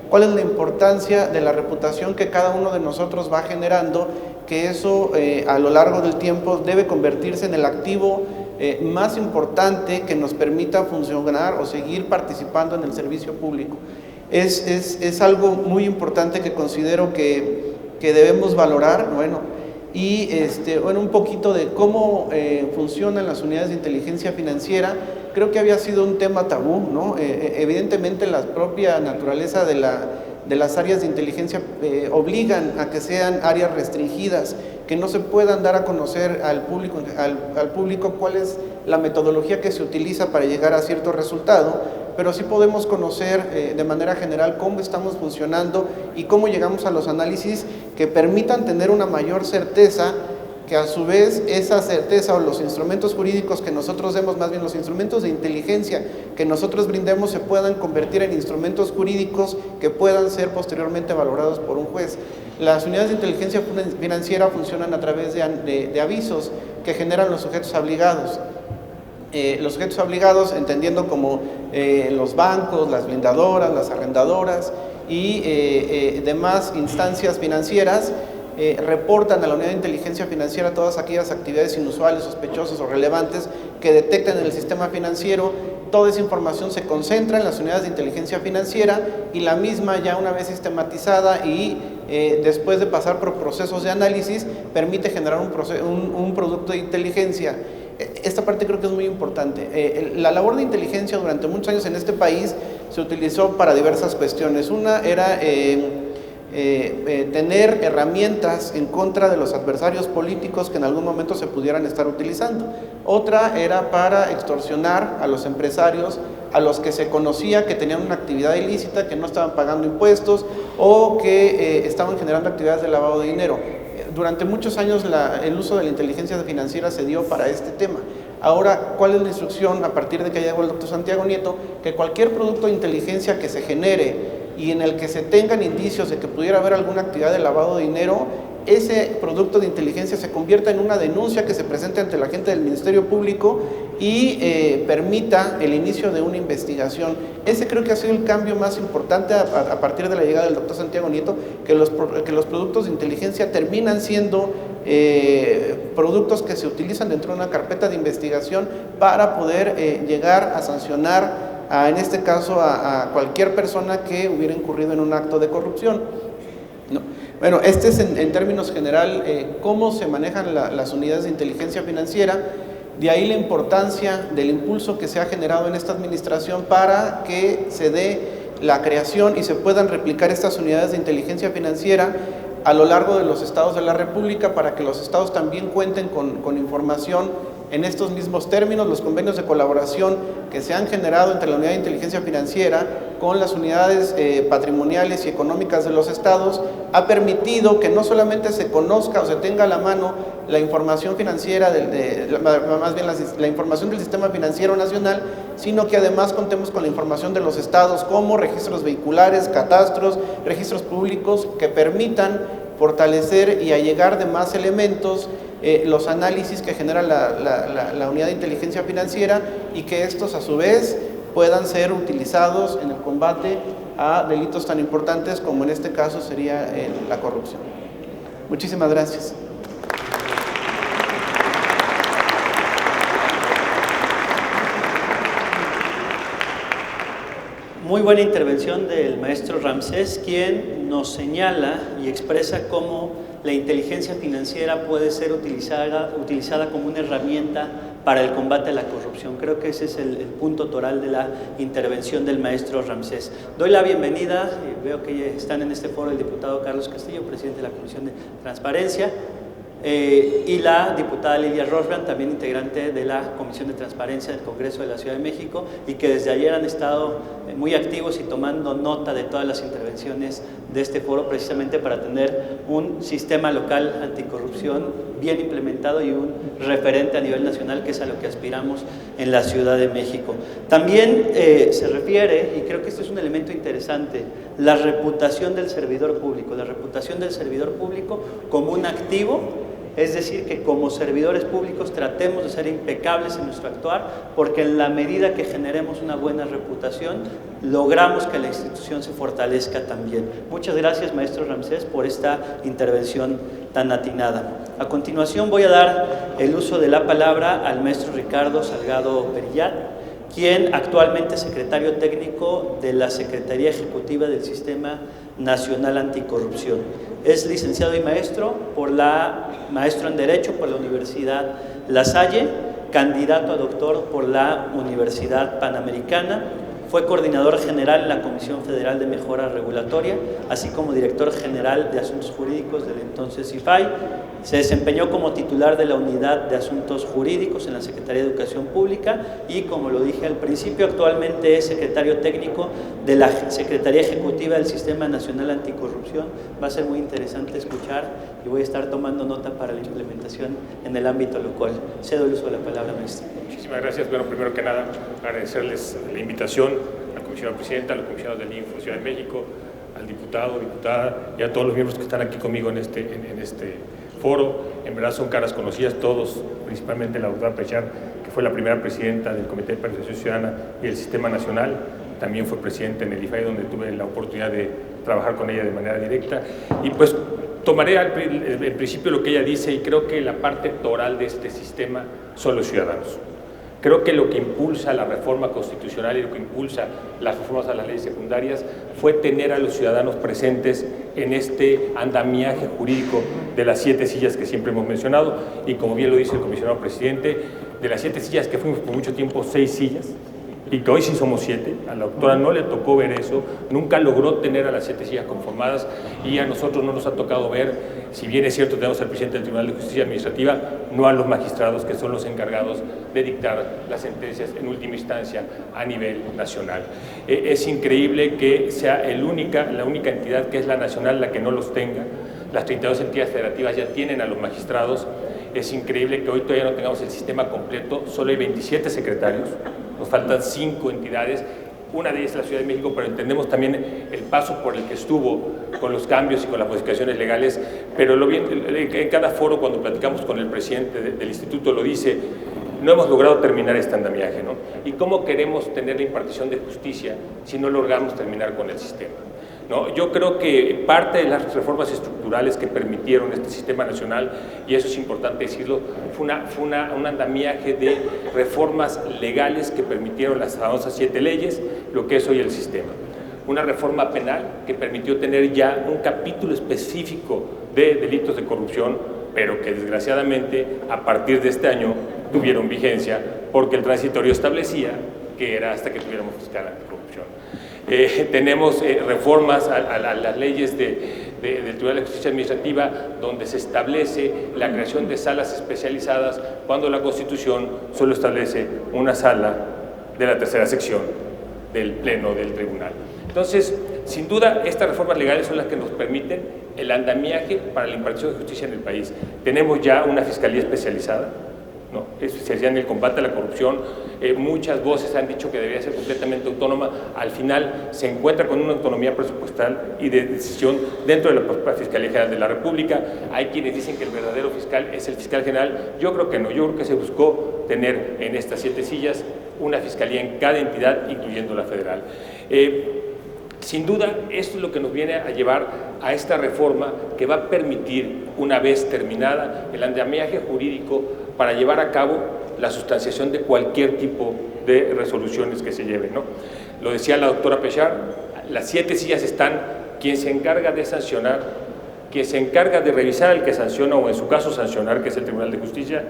cuál es la importancia de la reputación que cada uno de nosotros va generando, que eso a lo largo del tiempo debe convertirse en el activo más importante que nos permita funcionar o seguir participando en el servicio público. Es algo muy importante que considero que debemos valorar, y un poquito de cómo funcionan las unidades de inteligencia financiera. Creo que había sido un tema tabú, ¿no? Evidentemente la propia naturaleza de las áreas de inteligencia obligan a que sean áreas restringidas, que no se puedan dar a conocer al público cuál es la metodología que se utiliza para llegar a cierto resultado, pero sí podemos conocer de manera general cómo estamos funcionando y cómo llegamos a los análisis que permitan tener una mayor certeza, que a su vez esa certeza o los instrumentos jurídicos que nosotros demos, más bien los instrumentos de inteligencia que nosotros brindemos, se puedan convertir en instrumentos jurídicos que puedan ser posteriormente valorados por un juez. Las unidades de inteligencia financiera funcionan a través de avisos que generan los sujetos obligados. Los sujetos obligados, entendiendo como los bancos, las blindadoras, las arrendadoras y demás instancias financieras, reportan a la unidad de inteligencia financiera todas aquellas actividades inusuales, sospechosas o relevantes que detectan en el sistema financiero. Toda esa información se concentra en las unidades de inteligencia financiera y la misma, ya una vez sistematizada y después de pasar por procesos de análisis, permite generar un producto de inteligencia. Esta parte creo que es muy importante. La labor de inteligencia durante muchos años en este país se utilizó para diversas cuestiones. Una era tener herramientas en contra de los adversarios políticos que en algún momento se pudieran estar utilizando. Otra era para extorsionar a los empresarios, a los que se conocía que tenían una actividad ilícita, que no estaban pagando impuestos o que estaban generando actividades de lavado de dinero. Durante muchos años el uso de la inteligencia financiera se dio para este tema. Ahora, ¿cuál es la instrucción a partir de que llegó el doctor Santiago Nieto? Que cualquier producto de inteligencia que se genere y en el que se tengan indicios de que pudiera haber alguna actividad de lavado de dinero, ese producto de inteligencia se convierta en una denuncia que se presente ante la gente del Ministerio Público y permita el inicio de una investigación. Ese creo que ha sido el cambio más importante a partir de la llegada del doctor Santiago Nieto, que los productos de inteligencia terminan siendo productos que se utilizan dentro de una carpeta de investigación para poder llegar a sancionar en este caso a cualquier persona que hubiera incurrido en un acto de corrupción. No. Bueno, este es en términos general cómo se manejan las unidades de inteligencia financiera. De ahí la importancia del impulso que se ha generado en esta administración para que se dé la creación y se puedan replicar estas unidades de inteligencia financiera a lo largo de los estados de la República, para que los estados también cuenten con información en estos mismos términos. Los convenios de colaboración que se han generado entre la unidad de inteligencia financiera con las unidades patrimoniales y económicas de los estados ha permitido que no solamente se conozca o se tenga a la mano la información financiera, más bien la información del sistema financiero nacional, sino que además contemos con la información de los estados como registros vehiculares, catastros, registros públicos que permitan fortalecer y allegar de más elementos los análisis que genera la unidad de inteligencia financiera y que estos a su vez puedan ser utilizados en el combate a delitos tan importantes como en este caso sería la corrupción. Muchísimas gracias. Muy buena intervención del maestro Ramsés, quien nos señala y expresa cómo la inteligencia financiera puede ser utilizada como una herramienta para el combate a la corrupción. Creo que ese es el punto toral de la intervención del maestro Ramsés. Doy la bienvenida, veo que están en este foro el diputado Carlos Castillo, presidente de la Comisión de Transparencia, y la diputada Lilia Rosbrand, también integrante de la Comisión de Transparencia del Congreso de la Ciudad de México, y que desde ayer han estado muy activos y tomando nota de todas las intervenciones de este foro, precisamente para tener un sistema local anticorrupción bien implementado y un referente a nivel nacional, que es a lo que aspiramos en la Ciudad de México. También se refiere, y creo que esto es un elemento interesante, la reputación del servidor público, como un activo. Es decir, que como servidores públicos tratemos de ser impecables en nuestro actuar, porque en la medida que generemos una buena reputación, logramos que la institución se fortalezca también. Muchas gracias, maestro Ramsés, por esta intervención tan atinada. A continuación voy a dar el uso de la palabra al maestro Ricardo Salgado Perillat, quien actualmente es secretario técnico de la Secretaría Ejecutiva del Sistema Nacional Anticorrupción. Es licenciado y maestro en Derecho por la Universidad La Salle, candidato a doctor por la Universidad Panamericana, fue coordinador general en la Comisión Federal de Mejora Regulatoria, así como director general de Asuntos Jurídicos del entonces IFAI. Se desempeñó como titular de la Unidad de Asuntos Jurídicos en la Secretaría de Educación Pública y, como lo dije al principio, actualmente es secretario técnico de la Secretaría Ejecutiva del Sistema Nacional Anticorrupción. Va a ser muy interesante escuchar y voy a estar tomando nota para la implementación en el ámbito local. Cedo el uso de la palabra, maestro. Muchísimas gracias. Bueno, primero que nada, agradecerles la invitación al comisionado presidente, a los comisionados del INFO Ciudad de México, al diputado, diputada y a todos los miembros que están aquí conmigo en este foro. En verdad son caras conocidas todos, principalmente la doctora Pechar, que fue la primera presidenta del Comité de Participación Ciudadana y del Sistema Nacional. También fue presidenta en el IFAI, donde tuve la oportunidad de trabajar con ella de manera directa. Y pues tomaré en principio lo que ella dice, y creo que la parte toral de este sistema son los ciudadanos. Creo que lo que impulsa la reforma constitucional y lo que impulsa las reformas a las leyes secundarias fue tener a los ciudadanos presentes en este andamiaje jurídico de las 7 sillas que siempre hemos mencionado, y como bien lo dice el comisionado presidente, de las 7 sillas que fuimos por mucho tiempo 6 sillas, y que hoy sí somos 7, a la doctora no le tocó ver eso, nunca logró tener a las 7 sillas conformadas, y a nosotros no nos ha tocado ver, si bien es cierto tenemos al presidente del Tribunal de Justicia Administrativa, no a los magistrados, que son los encargados de dictar las sentencias en última instancia a nivel nacional. Es increíble que sea la única entidad, que es la nacional, la que no los tenga. Las 32 entidades federativas ya tienen a los magistrados. Es increíble que hoy todavía no tengamos el sistema completo, solo hay 27 secretarios, nos faltan 5 entidades, una de ellas es la Ciudad de México, pero entendemos también el paso por el que estuvo con los cambios y con las modificaciones legales, pero en cada foro, cuando platicamos con el presidente del instituto, lo dice, no hemos logrado terminar este andamiaje, ¿no? ¿Y cómo queremos tener la impartición de justicia si no logramos terminar con el sistema? ¿No? Yo creo que parte de las reformas estructurales que permitieron este sistema nacional, y eso es importante decirlo, fue un andamiaje de reformas legales que permitieron las famosas 7 leyes, lo que es hoy el sistema. Una reforma penal que permitió tener ya un capítulo específico de delitos de corrupción, pero que desgraciadamente a partir de este año tuvieron vigencia porque el transitorio establecía que era hasta que tuviéramos fiscal anticorrupción. Tenemos reformas a las leyes del Tribunal de Justicia Administrativa, donde se establece la creación de salas especializadas cuando la Constitución solo establece una sala de la 3ª sección del Pleno del Tribunal. Entonces, sin duda, estas reformas legales son las que nos permiten el andamiaje para la impartición de justicia en el país. Tenemos ya una fiscalía especializada, ¿no? Especializada en el combate a la corrupción. Muchas voces han dicho que debería ser completamente autónoma. Al final se encuentra con una autonomía presupuestal y de decisión dentro de la propia Fiscalía General de la República. Hay quienes dicen que el verdadero fiscal es el fiscal general. Yo creo que no. Yo creo que se buscó tener en estas 7 sillas una fiscalía en cada entidad, incluyendo la federal. Sin duda, esto es lo que nos viene a llevar a esta reforma que va a permitir, una vez terminada, el andamiaje jurídico para llevar a cabo la sustanciación de cualquier tipo de resoluciones que se lleven, ¿no? Lo decía la doctora Pechar, las 7 sillas están, quien se encarga de sancionar, quien se encarga de revisar al que sanciona o en su caso sancionar, que es el Tribunal de Justicia,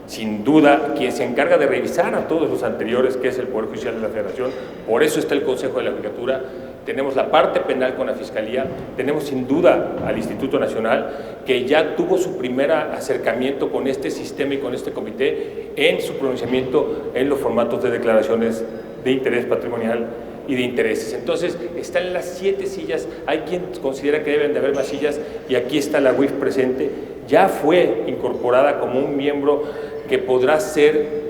sin duda quien se encarga de revisar a todos los anteriores, que es el Poder Judicial de la Federación. Por eso está el Consejo de la Judicatura. Tenemos la parte penal con la Fiscalía, tenemos sin duda al Instituto Nacional, que ya tuvo su primer acercamiento con este sistema y con este comité en su pronunciamiento en los formatos de declaraciones de interés patrimonial y de intereses. Entonces, están las 7 sillas, hay quien considera que deben de haber más sillas, y aquí está la UIF presente, ya fue incorporada como un miembro que podrá ser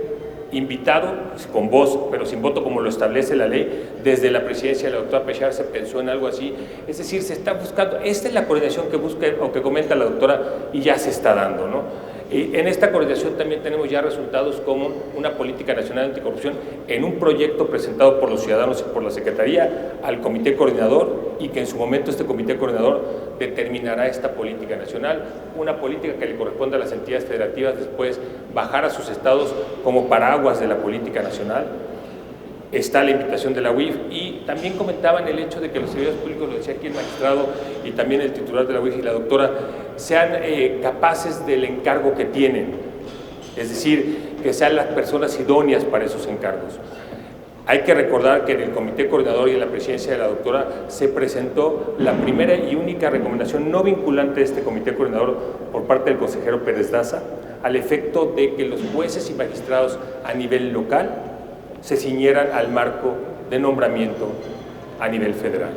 invitado con voz, pero sin voto como lo establece la ley. Desde la presidencia de la doctora Pechar se pensó en algo así, es decir, se está buscando, esta es la coordinación que busca o que comenta la doctora y ya se está dando, ¿no? En esta coordinación también tenemos ya resultados como una política nacional anticorrupción en un proyecto presentado por los ciudadanos y por la Secretaría al Comité Coordinador, y que en su momento este Comité Coordinador determinará esta política nacional, una política que le corresponde a las entidades federativas después bajar a sus estados como paraguas de la política nacional. Está la invitación de la UIF, y también comentaban el hecho de que los servidores públicos, lo decía aquí el magistrado y también el titular de la UIF y la doctora, sean capaces del encargo que tienen, es decir, que sean las personas idóneas para esos encargos. Hay que recordar que en el Comité Coordinador y en la presidencia de la doctora se presentó la primera y única recomendación no vinculante de este Comité Coordinador por parte del consejero Pérez Daza, al efecto de que los jueces y magistrados a nivel local se ciñeran al marco de nombramiento a nivel federal.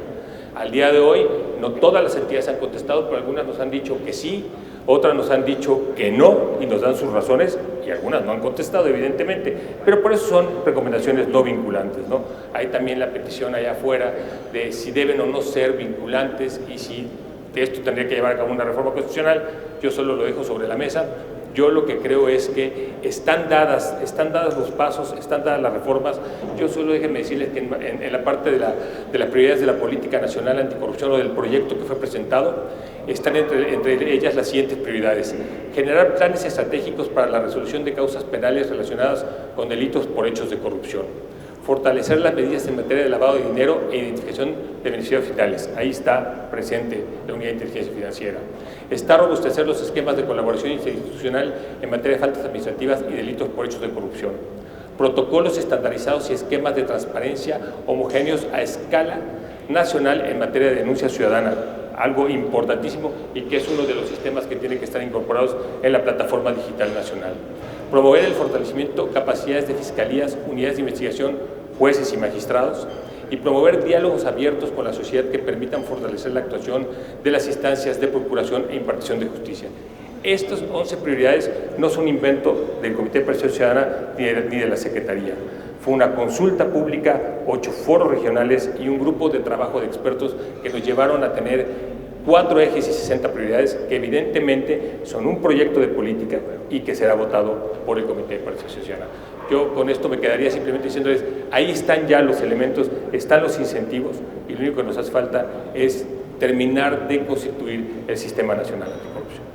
Al día de hoy, no todas las entidades han contestado, pero algunas nos han dicho que sí, otras nos han dicho que no y nos dan sus razones, y algunas no han contestado, evidentemente, pero por eso son recomendaciones no vinculantes, ¿no? Hay también la petición allá afuera de si deben o no ser vinculantes y si esto tendría que llevar a cabo una reforma constitucional. Yo solo lo dejo sobre la mesa. Yo lo que creo es que están dadas los pasos, están dadas las reformas. Yo solo déjenme decirles que en la parte de las prioridades de la política nacional anticorrupción o del proyecto que fue presentado, están entre ellas las siguientes prioridades: generar planes estratégicos para la resolución de causas penales relacionadas con delitos por hechos de corrupción; fortalecer las medidas en materia de lavado de dinero e identificación de beneficiarios fiscales. Ahí está presente la Unidad de Inteligencia Financiera. Está robustecer los esquemas de colaboración institucional en materia de faltas administrativas y delitos por hechos de corrupción. Protocolos estandarizados y esquemas de transparencia homogéneos a escala nacional en materia de denuncia ciudadana, algo importantísimo y que es uno de los sistemas que tienen que estar incorporados en la plataforma digital nacional. Promover el fortalecimiento de capacidades de fiscalías, unidades de investigación, jueces y magistrados, y promover diálogos abiertos con la sociedad que permitan fortalecer la actuación de las instancias de procuración e impartición de justicia. Estas 11 prioridades no son invento del Comité de Participación Ciudadana ni de la Secretaría. Fue una consulta pública, 8 foros regionales y un grupo de trabajo de expertos que nos llevaron a tener 4 ejes y 60 prioridades que evidentemente son un proyecto de política y que será votado por el Comité de Participación Ciudadana. Yo con esto me quedaría simplemente diciéndoles, ahí están ya los elementos, están los incentivos, y lo único que nos hace falta es terminar de constituir el Sistema Nacional Anticorrupción.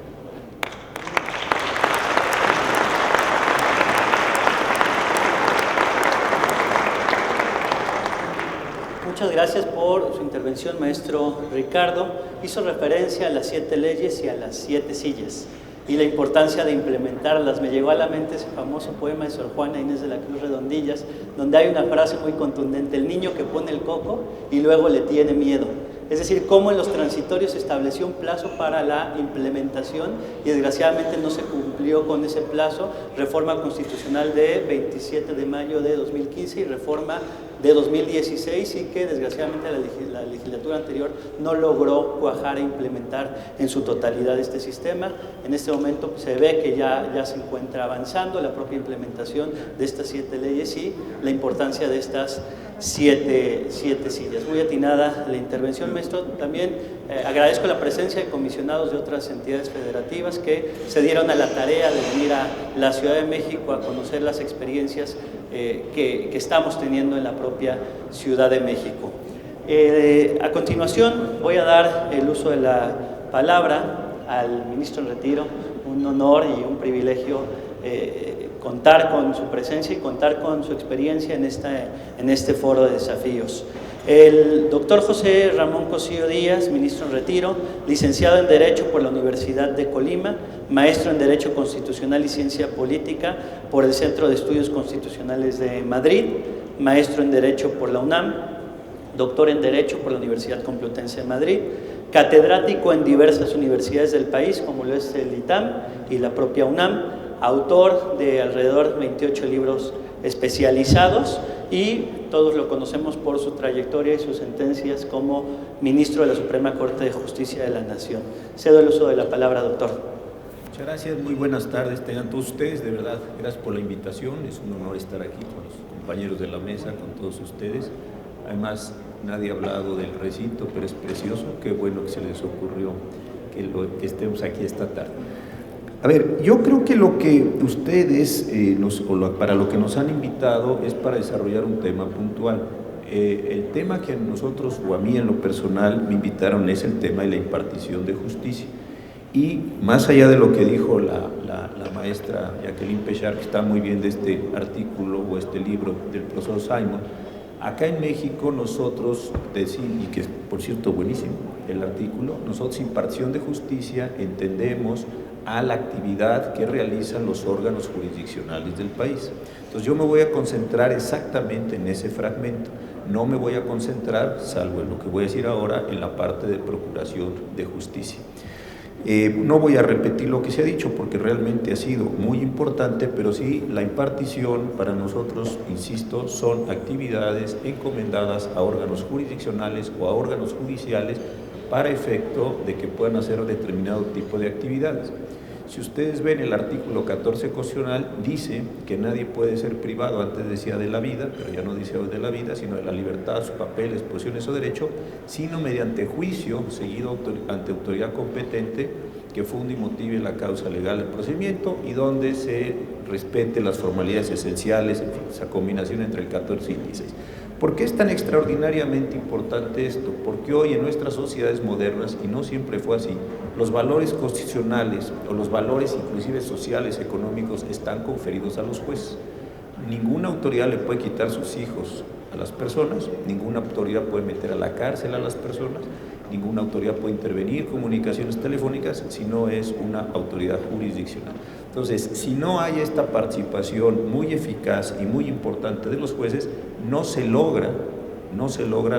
Muchas gracias por su intervención, maestro Ricardo. Hizo referencia a las 7 leyes y a las 7 sillas y la importancia de implementarlas. Me llegó a la mente ese famoso poema de Sor Juana Inés de la Cruz Redondillas, donde hay una frase muy contundente: el niño que pone el coco y luego le tiene miedo. Es decir, cómo en los transitorios se estableció un plazo para la implementación y desgraciadamente no se cumplió con ese plazo. Reforma constitucional de 27 de mayo de 2015 y reforma de 2016, y que desgraciadamente la legislatura anterior no logró cuajar e implementar en su totalidad este sistema. En este momento se ve que ya se encuentra avanzando la propia implementación de estas 7 leyes y la importancia de estas 7 sillas. Muy atinada la intervención, maestro. También agradezco la presencia de comisionados de otras entidades federativas que se dieron a la tarea de venir a la Ciudad de México a conocer las experiencias que estamos teniendo en la propia Ciudad de México. A continuación voy a dar el uso de la palabra al ministro en retiro. Un honor y un privilegio contar con su presencia y contar con su experiencia en este foro de desafíos. El doctor José Ramón Cosío Díaz, ministro en retiro, licenciado en Derecho por la Universidad de Colima, maestro en Derecho Constitucional y Ciencia Política por el Centro de Estudios Constitucionales de Madrid, maestro en Derecho por la UNAM, doctor en Derecho por la Universidad Complutense de Madrid, catedrático en diversas universidades del país, como lo es el ITAM y la propia UNAM, autor de alrededor de 28 libros especializados y todos lo conocemos por su trayectoria y sus sentencias como ministro de la Suprema Corte de Justicia de la Nación. Cedo el uso de la palabra, doctor. Muchas gracias, muy buenas tardes tengan todos ustedes, de verdad, gracias por la invitación, es un honor estar aquí con los compañeros de la mesa, con todos ustedes. Además, nadie ha hablado del recinto, pero es precioso, qué bueno que se les ocurrió que estemos aquí esta tarde. A ver, yo creo que lo que ustedes, para lo que nos han invitado es para desarrollar un tema puntual. El tema que a nosotros, o a mí en lo personal, me invitaron es el tema de la impartición de justicia. Y más allá de lo que dijo la maestra Jacqueline Pechard, que está muy bien de este artículo o este libro del profesor Simon, acá en México nosotros decimos, y que es por cierto buenísimo el artículo, nosotros impartición de justicia entendemos a la actividad que realizan los órganos jurisdiccionales del país. Entonces yo me voy a concentrar exactamente en ese fragmento, no me voy a concentrar, salvo en lo que voy a decir ahora, en la parte de procuración de justicia. No voy a repetir lo que se ha dicho porque realmente ha sido muy importante, pero sí la impartición para nosotros, insisto, son actividades encomendadas a órganos jurisdiccionales o a órganos judiciales para efecto de que puedan hacer determinado tipo de actividades. Si ustedes ven el artículo 14 constitucional, dice que nadie puede ser privado, antes decía de la vida, pero ya no dice de la vida, sino de la libertad, sus papeles, posiciones o derecho, sino mediante juicio seguido ante autoridad competente que funde y motive la causa legal del procedimiento y donde se respete las formalidades esenciales, en fin, esa combinación entre el 14 y el 16. ¿Por qué es tan extraordinariamente importante esto? Porque hoy en nuestras sociedades modernas, y no siempre fue así, los valores constitucionales o los valores inclusive sociales, económicos, están conferidos a los jueces. Ninguna autoridad le puede quitar sus hijos a las personas, ninguna autoridad puede meter a la cárcel a las personas, ninguna autoridad puede intervenir comunicaciones telefónicas si no es una autoridad jurisdiccional. Entonces, si no hay esta participación muy eficaz y muy importante de los jueces, no se logra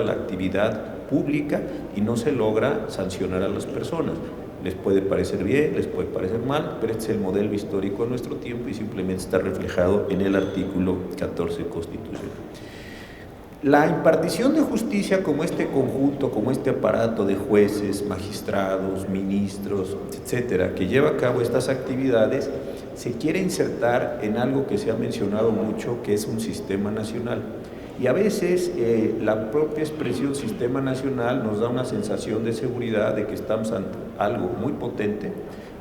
la actividad pública y no se logra sancionar a las personas. Les puede parecer bien, les puede parecer mal, pero este es el modelo histórico de nuestro tiempo y simplemente está reflejado en el artículo 14 constitucional. La impartición de justicia como este conjunto, como este aparato de jueces, magistrados, ministros, etcétera, que lleva a cabo estas actividades, se quiere insertar en algo que se ha mencionado mucho, que es un sistema nacional. Y a veces la propia expresión sistema nacional nos da una sensación de seguridad de que estamos ante algo muy potente,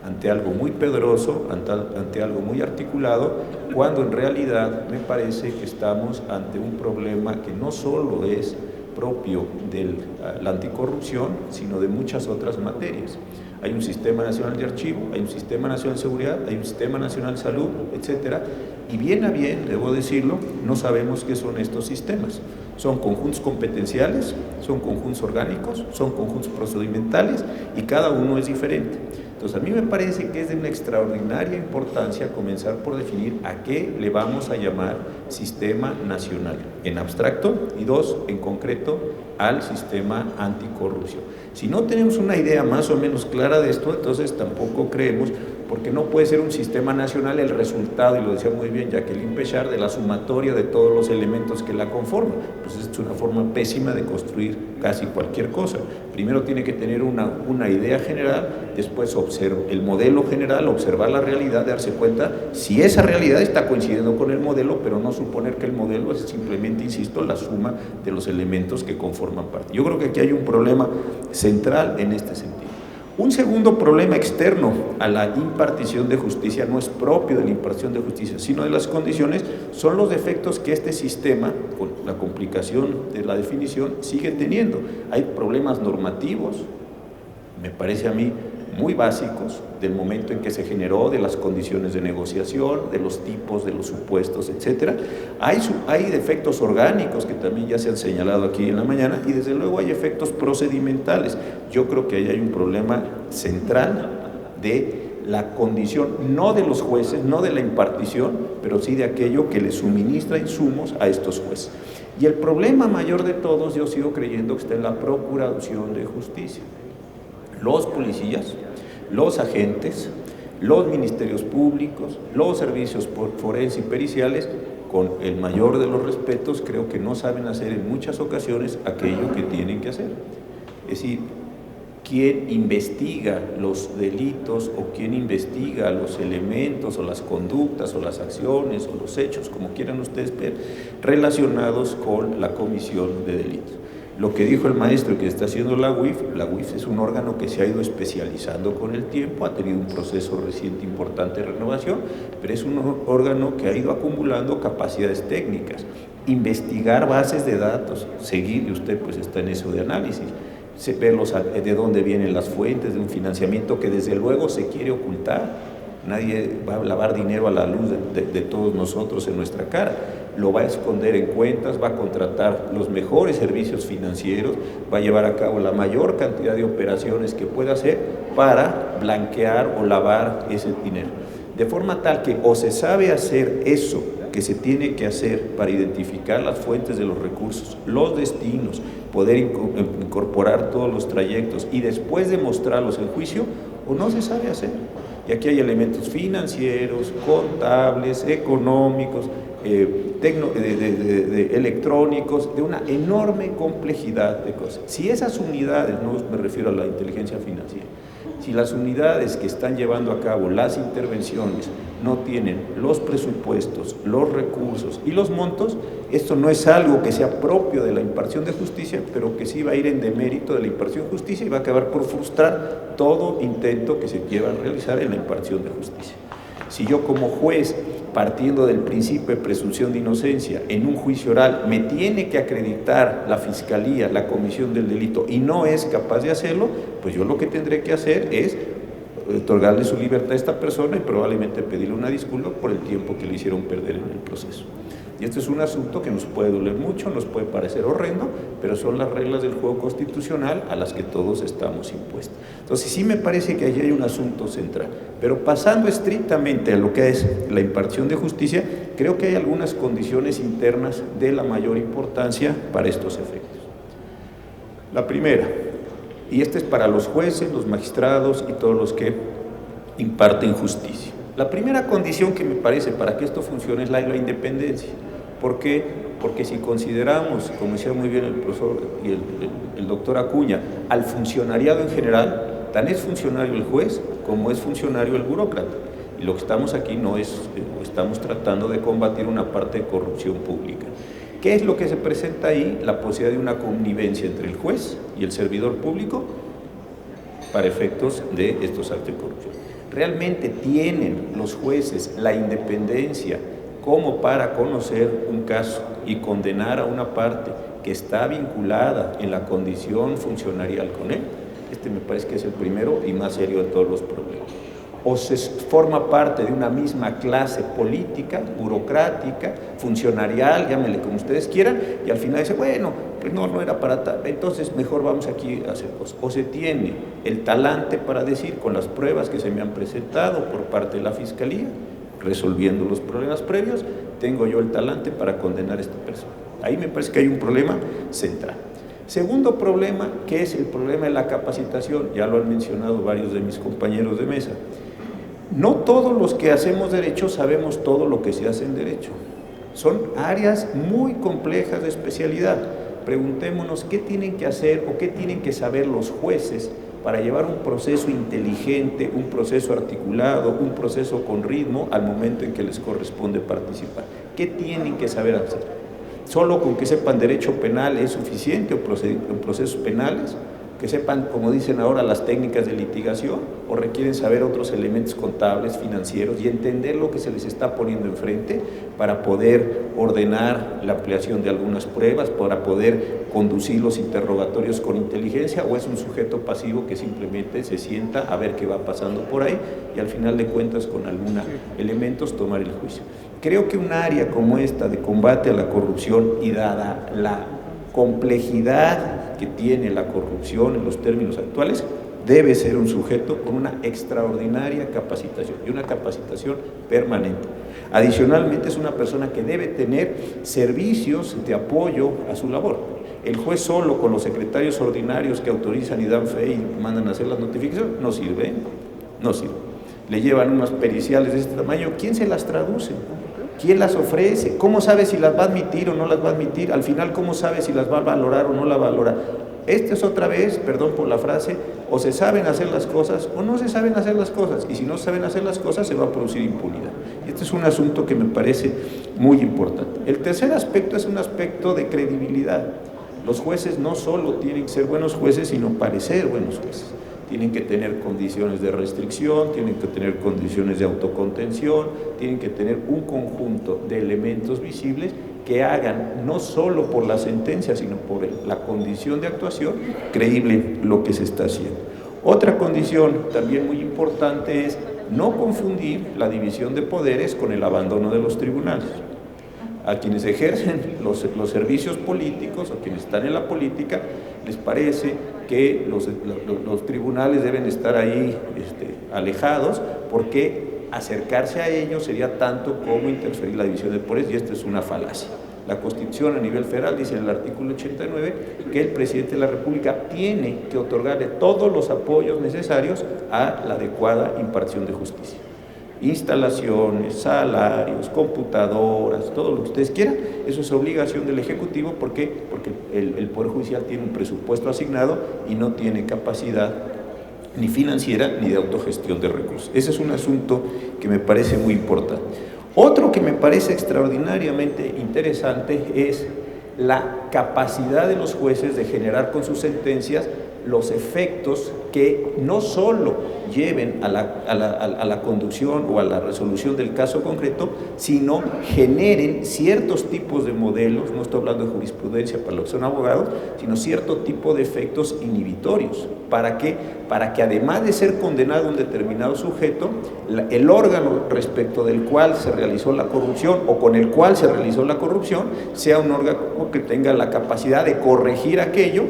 ante algo muy poderoso, ante algo muy articulado, cuando en realidad me parece que estamos ante un problema que no solo es propio de la anticorrupción, sino de muchas otras materias. Hay un sistema nacional de archivo, hay un sistema nacional de seguridad, hay un sistema nacional de salud, etcétera, y bien a bien, debo decirlo, no sabemos qué son estos sistemas. Son conjuntos competenciales, son conjuntos orgánicos, son conjuntos procedimentales y cada uno es diferente. Entonces a mí me parece que es de una extraordinaria importancia comenzar por definir a qué le vamos a llamar sistema nacional, en abstracto, y dos, en concreto, al sistema anticorrupción. Si no tenemos una idea más o menos clara de esto, entonces tampoco creemos, porque no puede ser un sistema nacional el resultado, y lo decía muy bien Jacqueline Pechard, de la sumatoria de todos los elementos que la conforman. Pues es una forma pésima de construir casi cualquier cosa. Primero tiene que tener una idea general, después el modelo general, observar la realidad, darse cuenta si esa realidad está coincidiendo con el modelo, pero no suponer que el modelo es simplemente, insisto, la suma de los elementos que conforman parte. Yo creo que aquí hay un problema central en este sentido. Un segundo problema externo a la impartición de justicia, no es propio de la impartición de justicia, sino de las condiciones, son los defectos que este sistema, con la complicación de la definición, sigue teniendo. Hay problemas normativos, me parece a mí, muy básicos, del momento en que se generó, de las condiciones de negociación, de los tipos, de los supuestos, etc. Hay defectos orgánicos que también ya se han señalado aquí en la mañana, y desde luego hay efectos procedimentales. Yo creo que ahí hay un problema central de la condición, no de los jueces, no de la impartición, pero sí de aquello que les suministra insumos a estos jueces. Y el problema mayor de todos, yo sigo creyendo que está en la procuración de justicia. Los policías, los agentes, los ministerios públicos, los servicios forenses y periciales con el mayor de los respetos, creo que no saben hacer en muchas ocasiones aquello que tienen que hacer. Es decir, quien investiga los delitos o quien investiga los elementos o las conductas o las acciones o los hechos, como quieran ustedes ver, relacionados con la comisión de delitos. Lo que dijo el maestro que está haciendo la UIF es un órgano que se ha ido especializando con el tiempo, ha tenido un proceso reciente importante de renovación, pero es un órgano que ha ido acumulando capacidades técnicas, investigar bases de datos, seguir, y usted pues está en eso de análisis, ver de dónde vienen las fuentes de un financiamiento que desde luego se quiere ocultar. Nadie va a lavar dinero a la luz de todos nosotros en nuestra cara. Lo va a esconder en cuentas, va a contratar los mejores servicios financieros, va a llevar a cabo la mayor cantidad de operaciones que pueda hacer para blanquear o lavar ese dinero. De forma tal que o se sabe hacer eso que se tiene que hacer para identificar las fuentes de los recursos, los destinos, poder incorporar todos los trayectos y después demostrarlos en juicio, o no se sabe hacer. Y aquí hay elementos financieros, contables, económicos, electrónicos, de una enorme complejidad de cosas. Si esas unidades, no me refiero a la inteligencia financiera, si las unidades que están llevando a cabo las intervenciones no tienen los presupuestos, los recursos y los montos, esto no es algo que sea propio de la impartición de justicia, pero que sí va a ir en demérito de la impartición de justicia y va a acabar por frustrar todo intento que se quiera realizar en la impartición de justicia. Si yo como juez, partiendo del principio de presunción de inocencia, en un juicio oral me tiene que acreditar la fiscalía, la comisión del delito, y no es capaz de hacerlo, pues yo lo que tendré que hacer es otorgarle su libertad a esta persona y probablemente pedirle una disculpa por el tiempo que le hicieron perder en el proceso. Y esto es un asunto que nos puede doler mucho, nos puede parecer horrendo, pero son las reglas del juego constitucional a las que todos estamos impuestos. Entonces sí me parece que allí hay un asunto central, pero pasando estrictamente a lo que es la impartición de justicia, creo que hay algunas condiciones internas de la mayor importancia para estos efectos. La primera, y esta es para los jueces, los magistrados y todos los que imparten justicia. La primera condición que me parece para que esto funcione es la independencia. ¿Por qué? Porque si consideramos, como decía muy bien el profesor y el doctor Acuña, al funcionariado en general, tan es funcionario el juez como es funcionario el burócrata. Y lo que estamos aquí no es, estamos tratando de combatir una parte de corrupción pública. ¿Qué es lo que se presenta ahí? La posibilidad de una connivencia entre el juez y el servidor público para efectos de estos actos de corrupción. ¿Realmente tienen los jueces la independencia como para conocer un caso y condenar a una parte que está vinculada en la condición funcionarial con él? Este me parece que es el primero y más serio de todos los problemas. O se forma parte de una misma clase política, burocrática, funcionarial, llámenle como ustedes quieran, y al final dice, bueno, pues no era para tal, entonces mejor vamos aquí a hacer cosas. O se tiene el talante para decir, con las pruebas que se me han presentado por parte de la Fiscalía, resolviendo los problemas previos, tengo yo el talante para condenar a esta persona. Ahí me parece que hay un problema central. Segundo problema, que es el problema de la capacitación, ya lo han mencionado varios de mis compañeros de mesa. No todos los que hacemos derecho sabemos todo lo que se hace en derecho. Son áreas muy complejas de especialidad. Preguntémonos qué tienen que hacer o qué tienen que saber los jueces para llevar un proceso inteligente, un proceso articulado, un proceso con ritmo al momento en que les corresponde participar. ¿Qué tienen que saber hacer? ¿Solo con que sepan derecho penal es suficiente o procesos penales? ¿Que sepan, como dicen ahora, las técnicas de litigación? ¿O requieren saber otros elementos contables, financieros y entender lo que se les está poniendo enfrente para poder ordenar la ampliación de algunas pruebas, para poder conducir los interrogatorios con inteligencia? ¿O es un sujeto pasivo que simplemente se sienta a ver qué va pasando por ahí y al final de cuentas con algunos elementos tomar el juicio? Creo que un área como esta de combate a la corrupción y dada la complejidad que tiene la corrupción en los términos actuales, debe ser un sujeto con una extraordinaria capacitación y una capacitación permanente. Adicionalmente es una persona que debe tener servicios de apoyo a su labor. El juez solo con los secretarios ordinarios que autorizan y dan fe y mandan a hacer las notificaciones no sirve, no sirve. Le llevan unas periciales de este tamaño, ¿quién se las traduce? ¿Quién las ofrece? ¿Cómo sabe si las va a admitir o no las va a admitir? Al final, ¿cómo sabe si las va a valorar o no las va a valorar? Esta es otra vez, perdón por la frase, o se saben hacer las cosas o no se saben hacer las cosas. Y si no saben hacer las cosas, se va a producir impunidad. Este es un asunto que me parece muy importante. El tercer aspecto es un aspecto de credibilidad. Los jueces no solo tienen que ser buenos jueces, sino parecer buenos jueces. Tienen que tener condiciones de restricción, tienen que tener condiciones de autocontención, tienen que tener un conjunto de elementos visibles que hagan, no solo por la sentencia, sino por la condición de actuación, creíble lo que se está haciendo. Otra condición también muy importante es no confundir la división de poderes con el abandono de los tribunales. A quienes ejercen los servicios políticos o quienes están en la política, les parece que los tribunales deben estar ahí alejados, porque acercarse a ellos sería tanto como interferir la división de poderes, y esto es una falacia. La Constitución a nivel federal dice en el artículo 89 que el presidente de la República tiene que otorgarle todos los apoyos necesarios a la adecuada impartición de justicia. Instalaciones, salarios, computadoras, todo lo que ustedes quieran, eso es obligación del Ejecutivo. ¿Por qué? Porque el Poder Judicial tiene un presupuesto asignado y no tiene capacidad ni financiera ni de autogestión de recursos. Ese es un asunto que me parece muy importante. Otro que me parece extraordinariamente interesante es la capacidad de los jueces de generar con sus sentencias los efectos que no solo lleven a la conducción o a la resolución del caso concreto, sino generen ciertos tipos de modelos, no estoy hablando de jurisprudencia para los que son abogados, sino cierto tipo de efectos inhibitorios. ¿Para qué? Para que además de ser condenado un determinado sujeto, el órgano respecto del cual se realizó la corrupción o con el cual se realizó la corrupción sea un órgano que tenga la capacidad de corregir aquello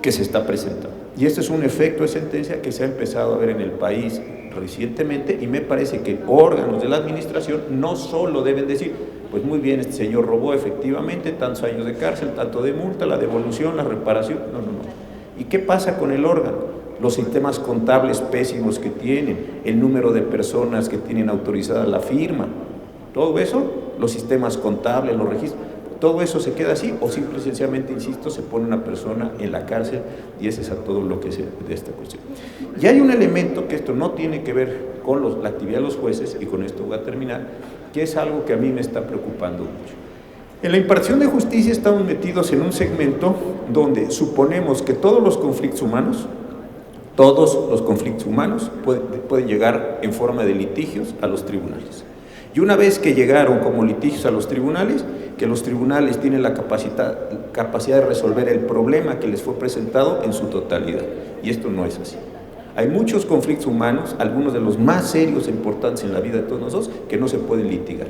que se está presentando. Y este es un efecto de sentencia que se ha empezado a ver en el país recientemente, y me parece que órganos de la administración no solo deben decir, pues muy bien, este señor robó efectivamente tantos años de cárcel, tanto de multa, la devolución, la reparación, no. ¿Y qué pasa con el órgano? Los sistemas contables pésimos que tienen, el número de personas que tienen autorizada la firma, todo eso, los sistemas contables, los registros, todo eso se queda así, o simple y sencillamente, insisto, se pone una persona en la cárcel, y ese es a todo lo que se de esta cuestión. Y hay un elemento que esto no tiene que ver con la actividad de los jueces, y con esto voy a terminar, que es algo que a mí me está preocupando mucho. En la impartición de justicia estamos metidos en un segmento donde suponemos que todos los conflictos humanos pueden llegar en forma de litigios a los tribunales. Y una vez que llegaron como litigios a los tribunales, que los tribunales tienen la capacidad de resolver el problema que les fue presentado en su totalidad. Y esto no es así. Hay muchos conflictos humanos, algunos de los más serios e importantes en la vida de todos nosotros, que no se pueden litigar.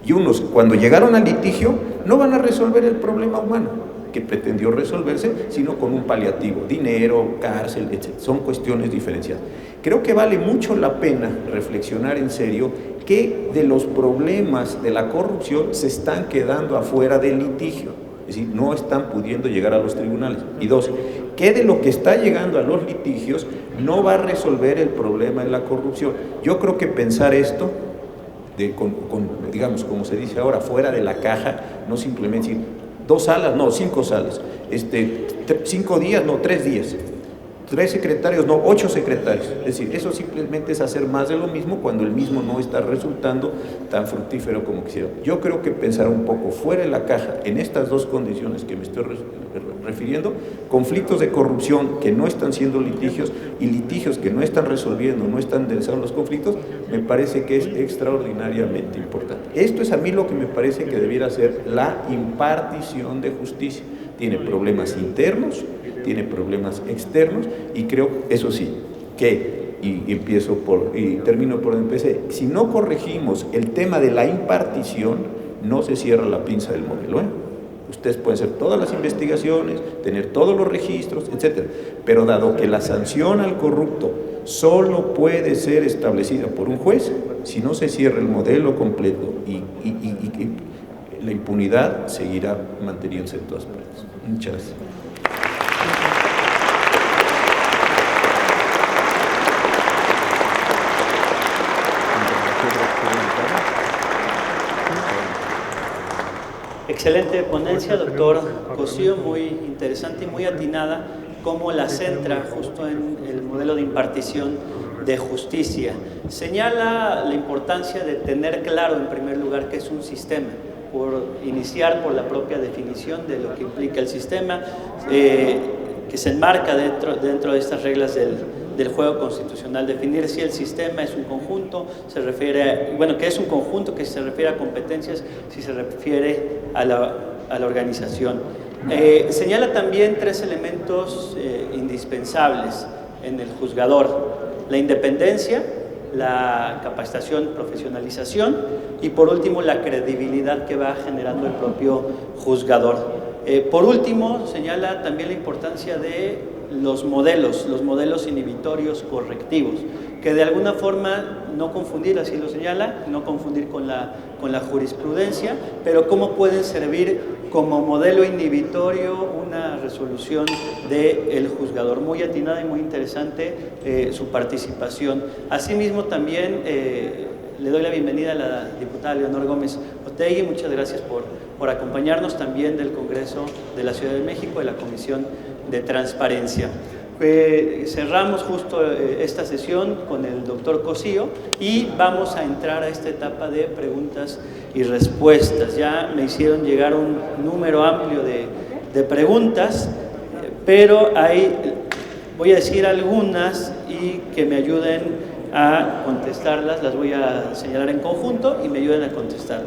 Y unos, cuando llegaron al litigio, no van a resolver el problema humano que pretendió resolverse, sino con un paliativo, dinero, cárcel, etc. Son cuestiones diferenciadas. Creo que vale mucho la pena reflexionar en serio qué de los problemas de la corrupción se están quedando afuera del litigio, es decir, no están pudiendo llegar a los tribunales. Y dos, qué de lo que está llegando a los litigios no va a resolver el problema de la corrupción. Yo creo que pensar esto, digamos, como se dice ahora, fuera de la caja, no simplemente decir 2 salas, no, 5 salas, 5 días, no, 3 días, 3 secretarios, no, 8 secretarios. Es decir, eso simplemente es hacer más de lo mismo cuando el mismo no está resultando tan fructífero como quisiera. Yo creo que pensar un poco fuera de la caja en estas dos condiciones que me estoy refiriendo, conflictos de corrupción que no están siendo litigios y litigios que no están resolviendo, no están enderezando los conflictos, me parece que es extraordinariamente importante. Esto es a mí lo que me parece que debiera ser la impartición de justicia. Tiene problemas internos, tiene problemas externos, y creo, eso sí, que, y termino por donde empecé, si no corregimos el tema de la impartición, no se cierra la pinza del modelo, Ustedes pueden hacer todas las investigaciones, tener todos los registros, etc. Pero dado que la sanción al corrupto solo puede ser establecida por un juez, si no se cierra el modelo completo, y la impunidad seguirá manteniéndose en todas partes. Muchas gracias. Excelente ponencia, doctor Cosío, muy interesante y muy atinada, cómo la centra justo en el modelo de impartición de justicia. Señala la importancia de tener claro, en primer lugar, que es un sistema, por iniciar por la propia definición de lo que implica el sistema, que se enmarca dentro de estas reglas del juego constitucional. Definir si el sistema es un conjunto, se refiere, que es un conjunto, que se refiere a competencias, si se refiere a la organización. Señala también 3 elementos indispensables en el juzgador: la independencia, la capacitación, profesionalización y por último la credibilidad que va generando el propio juzgador. Por último, señala también la importancia de los modelos inhibitorios correctivos, que de alguna forma no confundir, así lo señala, no confundir con la jurisprudencia, pero cómo pueden servir como modelo inhibitorio una resolución del juzgador. Muy atinada y muy interesante su participación. Asimismo también le doy la bienvenida a la diputada Leonor Gómez Otegui. Muchas gracias por acompañarnos, también del Congreso de la Ciudad de México, de la Comisión de Transparencia. Cerramos justo esta sesión con el doctor Cosío y vamos a entrar a esta etapa de preguntas y respuestas. Ya me hicieron llegar un número amplio de preguntas, pero voy a decir algunas y que me ayuden a contestarlas. Las voy a señalar en conjunto y me ayuden a contestar.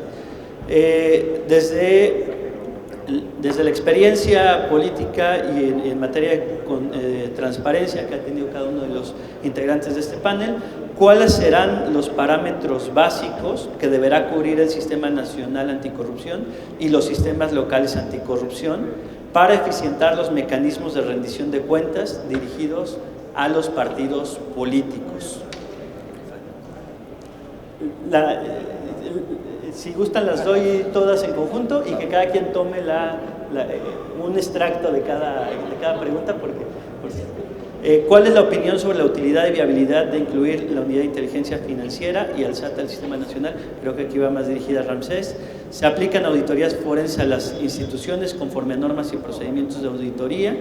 Desde la experiencia política y en materia de transparencia que ha tenido cada uno de los integrantes de este panel, ¿cuáles serán los parámetros básicos que deberá cubrir el Sistema Nacional Anticorrupción y los sistemas locales anticorrupción para eficientar los mecanismos de rendición de cuentas dirigidos a los partidos políticos? Si gustan, las doy todas en conjunto y que cada quien tome un extracto de cada pregunta. ¿Cuál es la opinión sobre la utilidad y viabilidad de incluir la Unidad de Inteligencia Financiera y al SAT al Sistema Nacional? Creo que aquí va más dirigida a Ramsés. ¿Se aplican auditorías forenses a las instituciones conforme a normas y procedimientos de auditoría?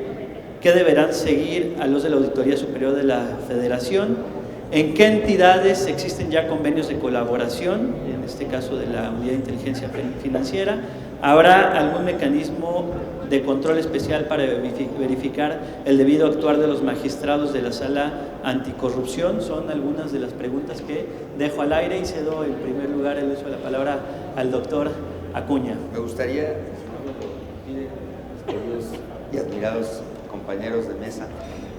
¿Qué deberán seguir a los de la Auditoría Superior de la Federación? ¿En qué entidades existen ya convenios de colaboración, en este caso de la Unidad de Inteligencia Financiera? ¿Habrá algún mecanismo de control especial para verificar el debido actuar de los magistrados de la Sala Anticorrupción? Son algunas de las preguntas que dejo al aire y cedo en primer lugar el uso de la palabra al doctor Acuña. Me gustaría, queridos y admirados compañeros de mesa,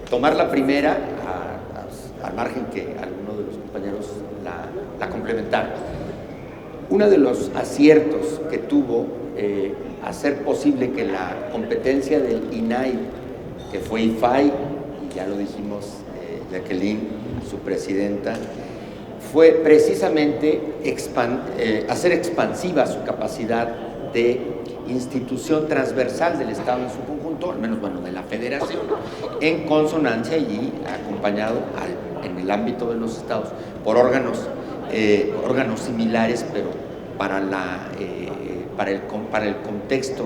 tomar la primera, al margen que alguno de los compañeros la complementaron. Uno de los aciertos que tuvo hacer posible que la competencia del INAI, que fue IFAI, y ya lo dijimos Jacqueline, su presidenta, fue precisamente hacer expansiva su capacidad de institución transversal del Estado en su conjunto, al menos de la Federación, en consonancia y acompañado en el ámbito de los estados por órganos similares, pero para el contexto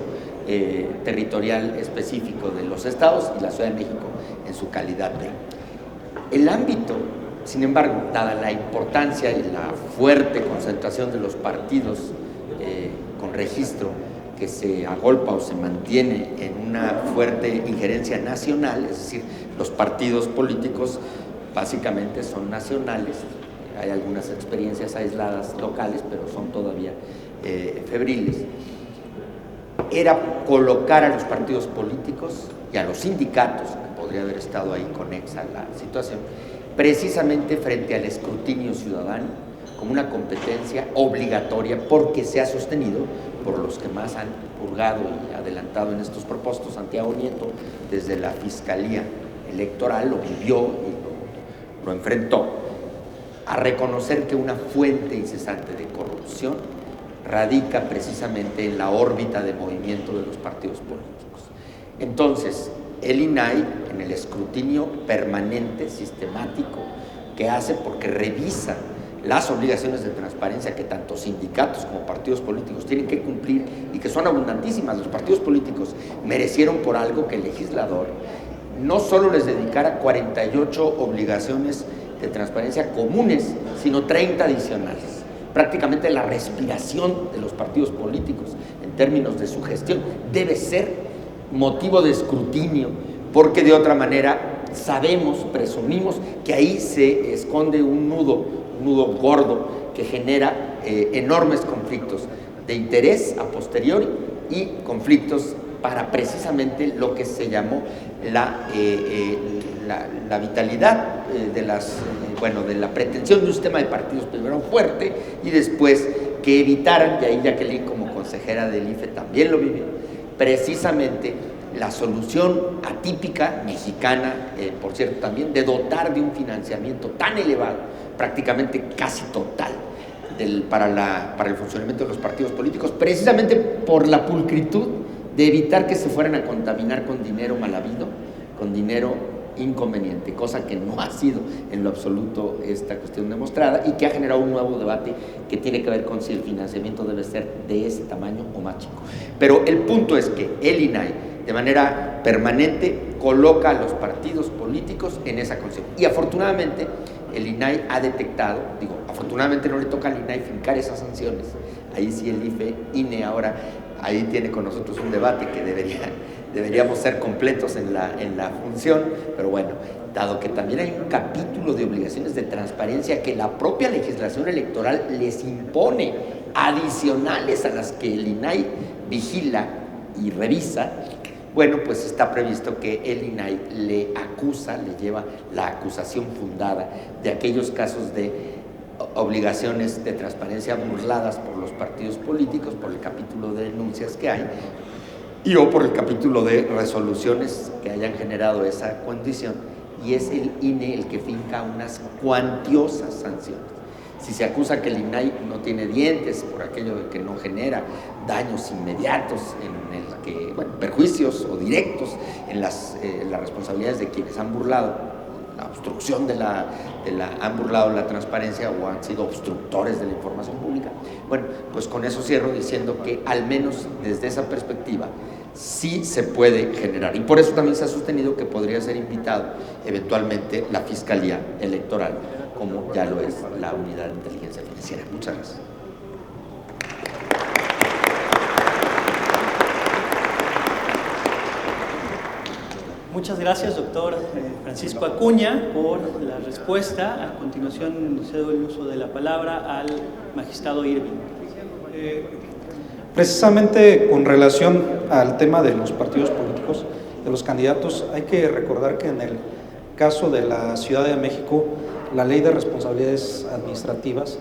territorial específico de los estados y la Ciudad de México en su calidad de. El ámbito, sin embargo, dada la importancia y la fuerte concentración de los partidos con registro que se agolpa o se mantiene en una fuerte injerencia nacional, es decir, los partidos políticos básicamente son nacionales, hay algunas experiencias aisladas locales, pero son todavía febriles. Era colocar a los partidos políticos y a los sindicatos, que podría haber estado ahí conexa la situación, precisamente frente al escrutinio ciudadano, como una competencia obligatoria, porque se ha sostenido por los que más han purgado y adelantado en estos propósitos. Santiago Nieto, desde la Fiscalía Electoral, lo vivió y lo enfrentó, a reconocer que una fuente incesante de corrupción radica precisamente en la órbita de movimiento de los partidos políticos. Entonces, el INAI, en el escrutinio permanente, sistemático, que hace porque revisa las obligaciones de transparencia que tanto sindicatos como partidos políticos tienen que cumplir y que son abundantísimas. Los partidos políticos merecieron por algo que el legislador no solo les dedicara 48 obligaciones de transparencia comunes, sino 30 adicionales. Prácticamente la respiración de los partidos políticos en términos de su gestión debe ser motivo de escrutinio, porque de otra manera sabemos, presumimos que ahí se esconde un nudo gordo que genera enormes conflictos de interés a posteriori y conflictos para precisamente lo que se llamó la vitalidad de la pretensión de un sistema de partidos primero fuerte y después que evitaran, y ahí Jacqueline como consejera del IFE también lo vivió, precisamente la solución atípica mexicana, por cierto también, de dotar de un financiamiento tan elevado, prácticamente casi total, para el funcionamiento de los partidos políticos, precisamente por la pulcritud de evitar que se fueran a contaminar con dinero mal habido, con dinero inconveniente, cosa que no ha sido en lo absoluto esta cuestión demostrada y que ha generado un nuevo debate que tiene que ver con si el financiamiento debe ser de ese tamaño o más chico. Pero el punto es que el INAI de manera permanente coloca a los partidos políticos en esa condición y afortunadamente el INAI ha detectado, afortunadamente no le toca al INAI fincar esas sanciones, ahí sí el IFE, INE ahora ahí tiene con nosotros un debate que deberíamos ser completos en la función, pero bueno, dado que también hay un capítulo de obligaciones de transparencia que la propia legislación electoral les impone, adicionales a las que el INAI vigila y revisa, bueno, pues está previsto que el INAI le lleva la acusación fundada de aquellos casos de obligaciones de transparencia burladas por los partidos políticos, por el capítulo de denuncias que hay, y o por el capítulo de resoluciones que hayan generado esa condición, y es el INE el que finca unas cuantiosas sanciones. Si se acusa que el INAI no tiene dientes por aquello de que no genera daños inmediatos, perjuicios o directos en las responsabilidades de quienes han burlado la obstrucción han burlado la transparencia o han sido obstructores de la información pública, bueno, pues con eso cierro diciendo que al menos desde esa perspectiva sí se puede generar, y por eso también se ha sostenido que podría ser invitado eventualmente la Fiscalía Electoral, como ya lo es la Unidad de Inteligencia Financiera. Muchas gracias. Muchas gracias, doctor Francisco Acuña, por la respuesta. A continuación, cedo el uso de la palabra al magistrado Irving. Precisamente con relación al tema de los partidos políticos, de los candidatos, hay que recordar que en el caso de la Ciudad de México, la Ley de Responsabilidades Administrativas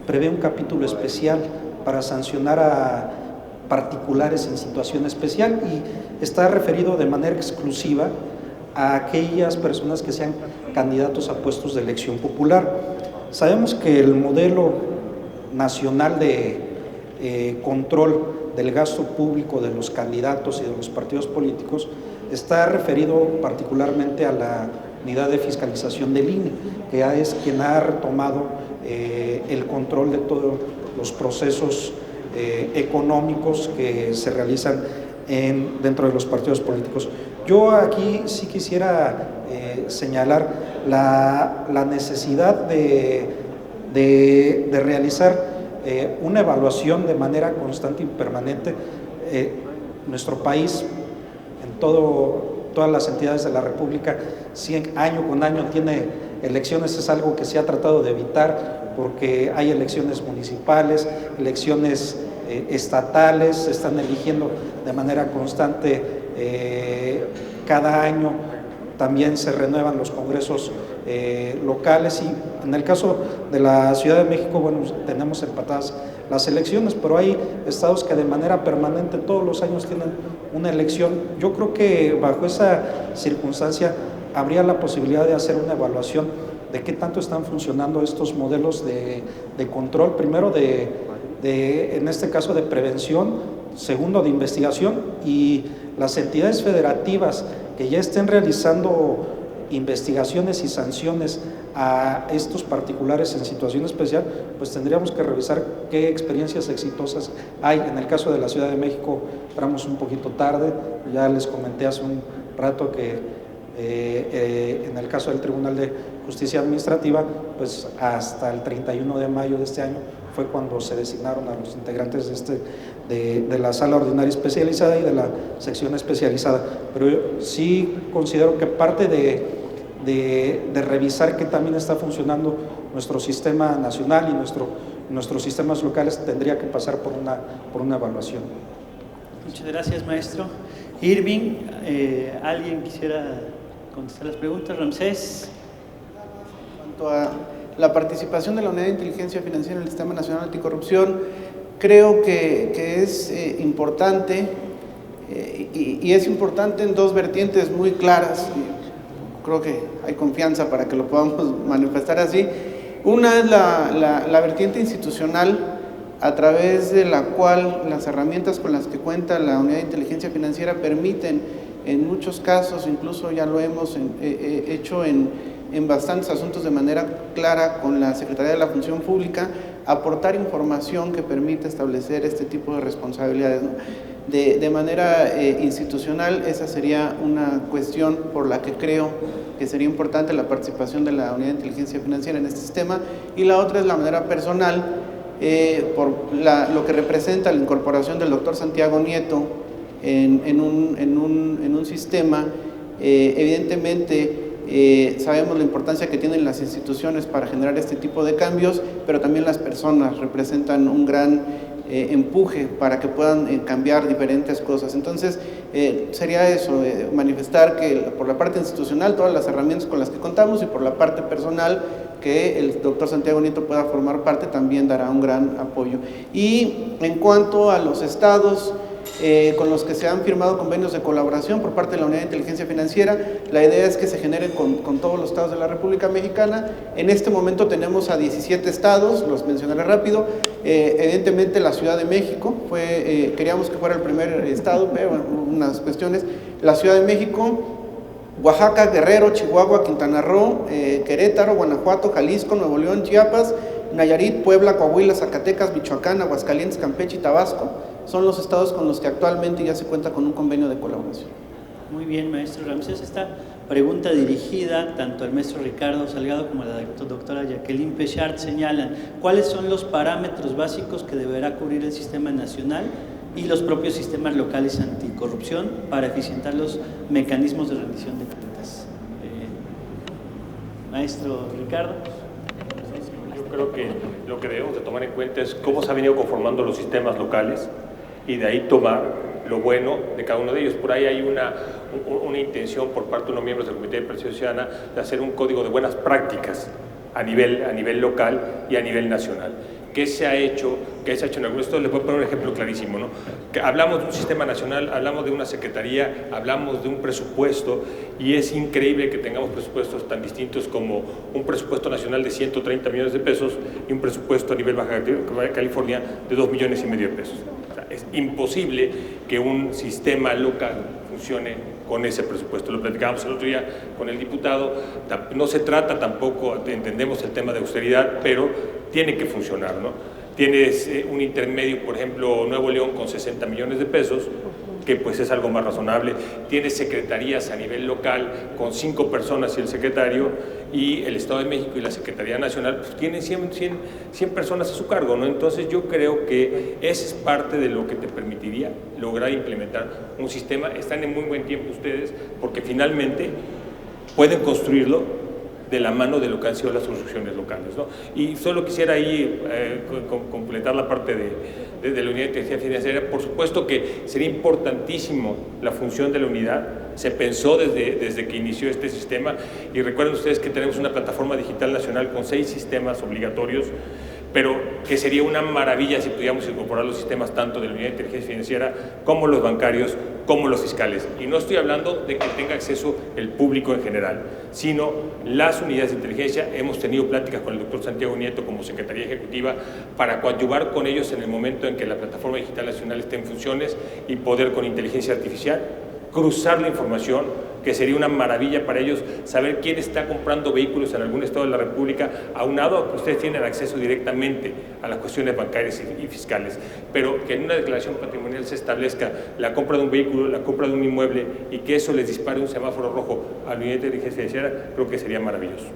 prevé un capítulo especial para sancionar a particulares en situación especial y está referido de manera exclusiva a aquellas personas que sean candidatos a puestos de elección popular. Sabemos que el modelo nacional de control del gasto público de los candidatos y de los partidos políticos está referido particularmente a la unidad de fiscalización del INE, que es quien ha retomado el control de todos los procesos económicos que se realizan dentro de los partidos políticos. Yo aquí sí quisiera señalar la necesidad de realizar una evaluación de manera constante y permanente. Nuestro país, en todas las entidades de la República, año con año tiene elecciones. Es algo que se ha tratado de evitar porque hay elecciones municipales, elecciones estatales, se están eligiendo de manera constante cada año. También se renuevan los congresos locales y en el caso de la Ciudad de México, bueno, tenemos empatadas las elecciones, pero hay estados que de manera permanente todos los años tienen una elección. Yo creo que bajo esa circunstancia habría la posibilidad de hacer una evaluación de qué tanto están funcionando estos modelos de control, primero en este caso de prevención, segundo de investigación, y las entidades federativas que ya estén realizando investigaciones y sanciones a estos particulares en situación especial, pues tendríamos que revisar qué experiencias exitosas hay. En el caso de la Ciudad de México, entramos un poquito tarde, ya les comenté hace un rato que en el caso del Tribunal de Justicia Administrativa, pues hasta el 31 de mayo de este año fue cuando se designaron a los integrantes de la sala ordinaria especializada y de la sección especializada. Pero yo sí considero que parte de revisar que también está funcionando nuestro sistema nacional y nuestros sistemas locales tendría que pasar por una evaluación. Muchas gracias, maestro. Irving, ¿alguien quisiera contestar las preguntas? Ramsés. En cuanto a la participación de la Unidad de Inteligencia Financiera en el Sistema Nacional Anticorrupción, creo que es importante y es importante en dos vertientes muy claras. Creo que hay confianza para que lo podamos manifestar así. Una es la vertiente institucional, a través de la cual las herramientas con las que cuenta la Unidad de Inteligencia Financiera permiten, en muchos casos, incluso ya lo hemos hecho en bastantes asuntos de manera clara con la Secretaría de la Función Pública, aportar información que permite establecer este tipo de responsabilidades, ¿no? De manera institucional, esa sería una cuestión por la que creo que sería importante la participación de la Unidad de Inteligencia Financiera en este sistema, y la otra es la manera personal, por lo que representa la incorporación del doctor Santiago Nieto en un sistema. Evidentemente sabemos la importancia que tienen las instituciones para generar este tipo de cambios, pero también las personas representan un gran empuje para que puedan cambiar diferentes cosas. Entonces sería eso, manifestar que por la parte institucional todas las herramientas con las que contamos, y por la parte personal que el doctor Santiago Nieto pueda formar parte también dará un gran apoyo. Y en cuanto a los estados con los que se han firmado convenios de colaboración por parte de la Unidad de Inteligencia Financiera, la idea es que se generen con todos los estados de la República Mexicana. En este momento tenemos a 17 estados, los mencionaré rápido. Evidentemente la Ciudad de México queríamos que fuera el primer estado, pero unas cuestiones. La Ciudad de México, Oaxaca, Guerrero, Chihuahua, Quintana Roo, Querétaro, Guanajuato, Jalisco, Nuevo León, Chiapas, Nayarit, Puebla, Coahuila, Zacatecas, Michoacán, Aguascalientes, Campeche y Tabasco son los estados con los que actualmente ya se cuenta con un convenio de colaboración. Muy bien, maestro Ramsés. Esta pregunta dirigida tanto al maestro Ricardo Salgado como a la doctora Jacqueline Pechard señalan cuáles son los parámetros básicos que deberá cubrir el sistema nacional y los propios sistemas locales anticorrupción para eficientar los mecanismos de rendición de cuentas. Maestro Ricardo. Yo creo que lo que debemos de tomar en cuenta es cómo se han venido conformando los sistemas locales y de ahí tomar lo bueno de cada uno de ellos. Por ahí hay una intención por parte de unos miembros del Comité de Participación Ciudadana de hacer un código de buenas prácticas a nivel local y a nivel nacional. ¿Qué se ha hecho? ¿Qué se ha hecho en algunos? Esto les voy a poner un ejemplo clarísimo, ¿no? Que hablamos de un sistema nacional, hablamos de una secretaría, hablamos de un presupuesto, y es increíble que tengamos presupuestos tan distintos como un presupuesto nacional de 130 millones de pesos y un presupuesto a nivel Baja California de 2,5 millones de pesos. O sea, es imposible que un sistema local funcione con ese presupuesto. Lo platicábamos el otro día con el diputado. No se trata tampoco, entendemos el tema de austeridad, pero tiene que funcionar, ¿no? Tienes un intermedio, por ejemplo, Nuevo León con 60 millones de pesos, que pues es algo más razonable. Tienes secretarías a nivel local con 5 personas y el secretario, y el Estado de México y la Secretaría Nacional pues tienen 100 personas a su cargo, ¿no? Entonces yo creo que esa es parte de lo que te permitiría lograr implementar un sistema. Están en muy buen tiempo ustedes, porque finalmente pueden construirlo de la mano de lo que han sido las construcciones locales, ¿no? Y solo quisiera ahí completar la parte de la unidad de inteligencia financiera. Por supuesto que sería importantísimo la función de la unidad. Se pensó desde que inició este sistema, y recuerden ustedes que tenemos una plataforma digital nacional con 6 sistemas obligatorios, pero que sería una maravilla si pudiéramos incorporar los sistemas tanto de la unidad de inteligencia financiera como los bancarios, como los fiscales. Y no estoy hablando de que tenga acceso el público en general, sino las unidades de inteligencia. Hemos tenido pláticas con el doctor Santiago Nieto como Secretaría Ejecutiva para coadyuvar con ellos en el momento en que la plataforma digital nacional esté en funciones y poder con inteligencia artificial cruzar la información que sería una maravilla para ellos saber quién está comprando vehículos en algún estado de la República, aunado a que ustedes tienen acceso directamente a las cuestiones bancarias y fiscales, pero que en una declaración patrimonial se establezca la compra de un vehículo, la compra de un inmueble y que eso les dispare un semáforo rojo a la unidad de inteligencia financiera, creo que sería maravilloso.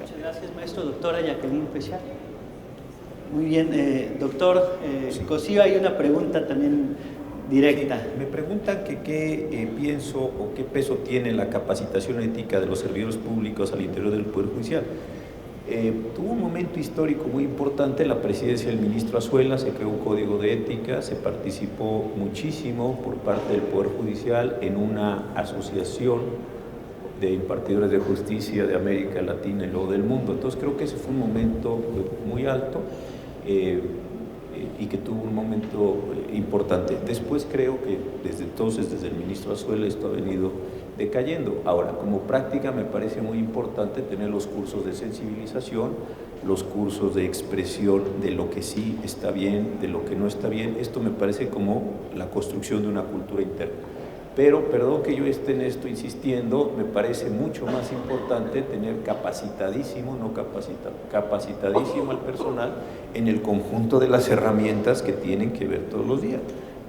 Muchas gracias, maestro. Doctora Jacqueline Pechard. Muy bien, doctor Cosío, hay una pregunta también directa. Sí, me preguntan que qué pienso o qué peso tiene la capacitación ética de los servidores públicos al interior del Poder Judicial. Tuvo un momento histórico muy importante en la presidencia del ministro Azuela, se creó un código de ética, se participó muchísimo por parte del Poder Judicial en una asociación de impartidores de justicia de América Latina y luego del mundo. Entonces creo que ese fue un momento muy alto y que tuvo un momento importante. Después creo que desde entonces, desde el ministro Azuela, esto ha venido decayendo. Ahora, como práctica me parece muy importante tener los cursos de sensibilización, los cursos de expresión de lo que sí está bien, de lo que no está bien. Esto me parece como la construcción de una cultura interna. Pero, perdón que yo esté en esto insistiendo, me parece mucho más importante tener capacitadísimo, no capacitadísimo al personal en el conjunto de las herramientas que tienen que ver todos los días.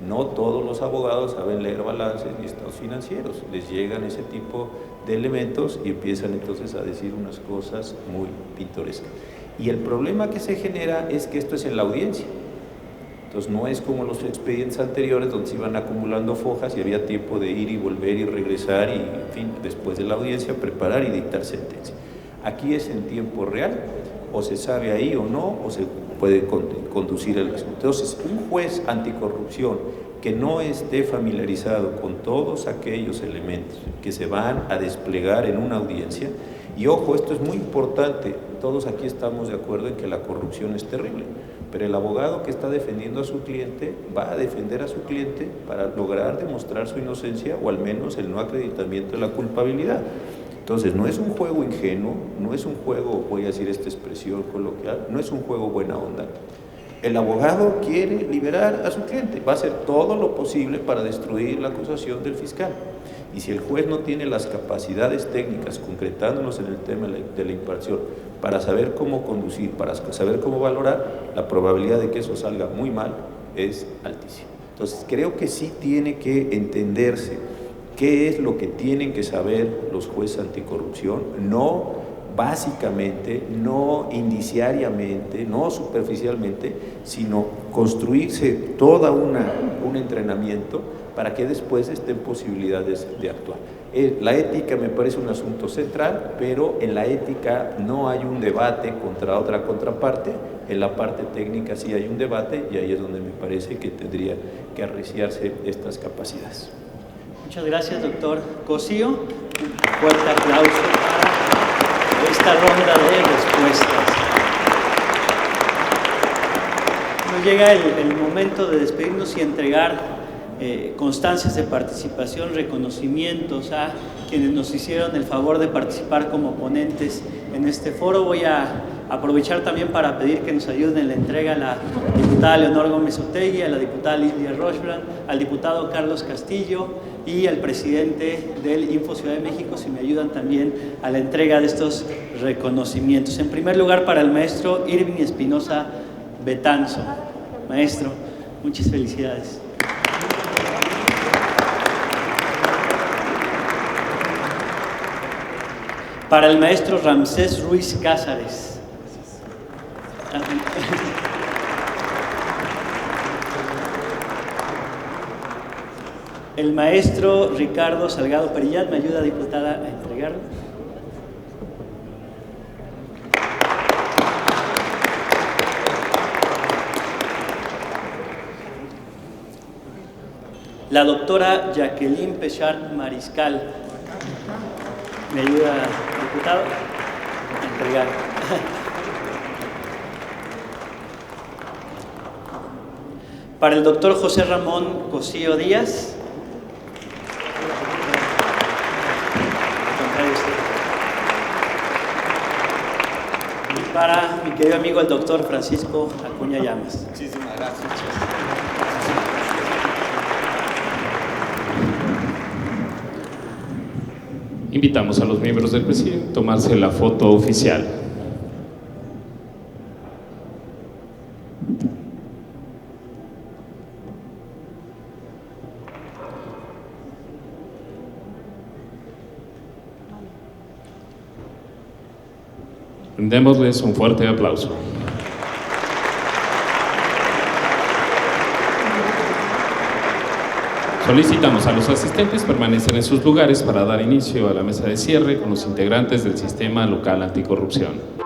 No todos los abogados saben leer balances ni estados financieros, les llegan ese tipo de elementos y empiezan entonces a decir unas cosas muy pintorescas. Y el problema que se genera es que esto es en la audiencia. Entonces no es como los expedientes anteriores donde se iban acumulando fojas y había tiempo de ir y volver y regresar y, en fin, después de la audiencia preparar y dictar sentencia. Aquí es en tiempo real, o se sabe ahí o no, o se puede conducir el asunto. Entonces, un juez anticorrupción que no esté familiarizado con todos aquellos elementos que se van a desplegar en una audiencia, y ojo, esto es muy importante, todos aquí estamos de acuerdo en que la corrupción es terrible, pero el abogado que está defendiendo a su cliente va a defender a su cliente para lograr demostrar su inocencia o al menos el no acreditamiento de la culpabilidad. Entonces, no es un juego ingenuo, no es un juego, voy a decir esta expresión coloquial, no es un juego buena onda. El abogado quiere liberar a su cliente, va a hacer todo lo posible para destruir la acusación del fiscal. Y si el juez no tiene las capacidades técnicas, concretándonos en el tema de la impartición, para saber cómo conducir, para saber cómo valorar, la probabilidad de que eso salga muy mal es altísima. Entonces, creo que sí tiene que entenderse qué es lo que tienen que saber los jueces anticorrupción, no básicamente, no indiciariamente, no superficialmente, sino construirse todo un entrenamiento para que después estén posibilidades de actuar. La ética me parece un asunto central, pero en la ética no hay un debate contra otra contraparte, en la parte técnica sí hay un debate y ahí es donde me parece que tendría que arreciarse estas capacidades. Muchas gracias, doctor Cosío. Un fuerte aplauso para esta ronda de respuestas. Nos llega el momento de despedirnos y entregar constancias de participación, reconocimientos a quienes nos hicieron el favor de participar como ponentes en este foro. Voy a aprovechar también para pedir que nos ayuden en la entrega a la diputada Leonor Gómez Otegui, a la diputada Lidia Rochbrand, al diputado Carlos Castillo y al presidente del Info Ciudad de México, si me ayudan también a la entrega de estos reconocimientos. En primer lugar, para el maestro Irving Espinosa Betanzo. Maestro, muchas felicidades. Para el maestro Ramsés Ruiz Cázares. El maestro Ricardo Salgado Perillat, ¿me ayuda, diputada, a entregarlo? La doctora Jacqueline Pechard Mariscal, ¿me ayuda, diputado, a entregar? Para el doctor José Ramón Cosío Díaz. Y para mi querido amigo el doctor Francisco Acuña Llamas. Muchísimas gracias. Invitamos a los miembros del presidium a tomarse la foto oficial. Démosles un fuerte aplauso. Solicitamos a los asistentes permanecer en sus lugares para dar inicio a la mesa de cierre con los integrantes del Sistema Local Anticorrupción.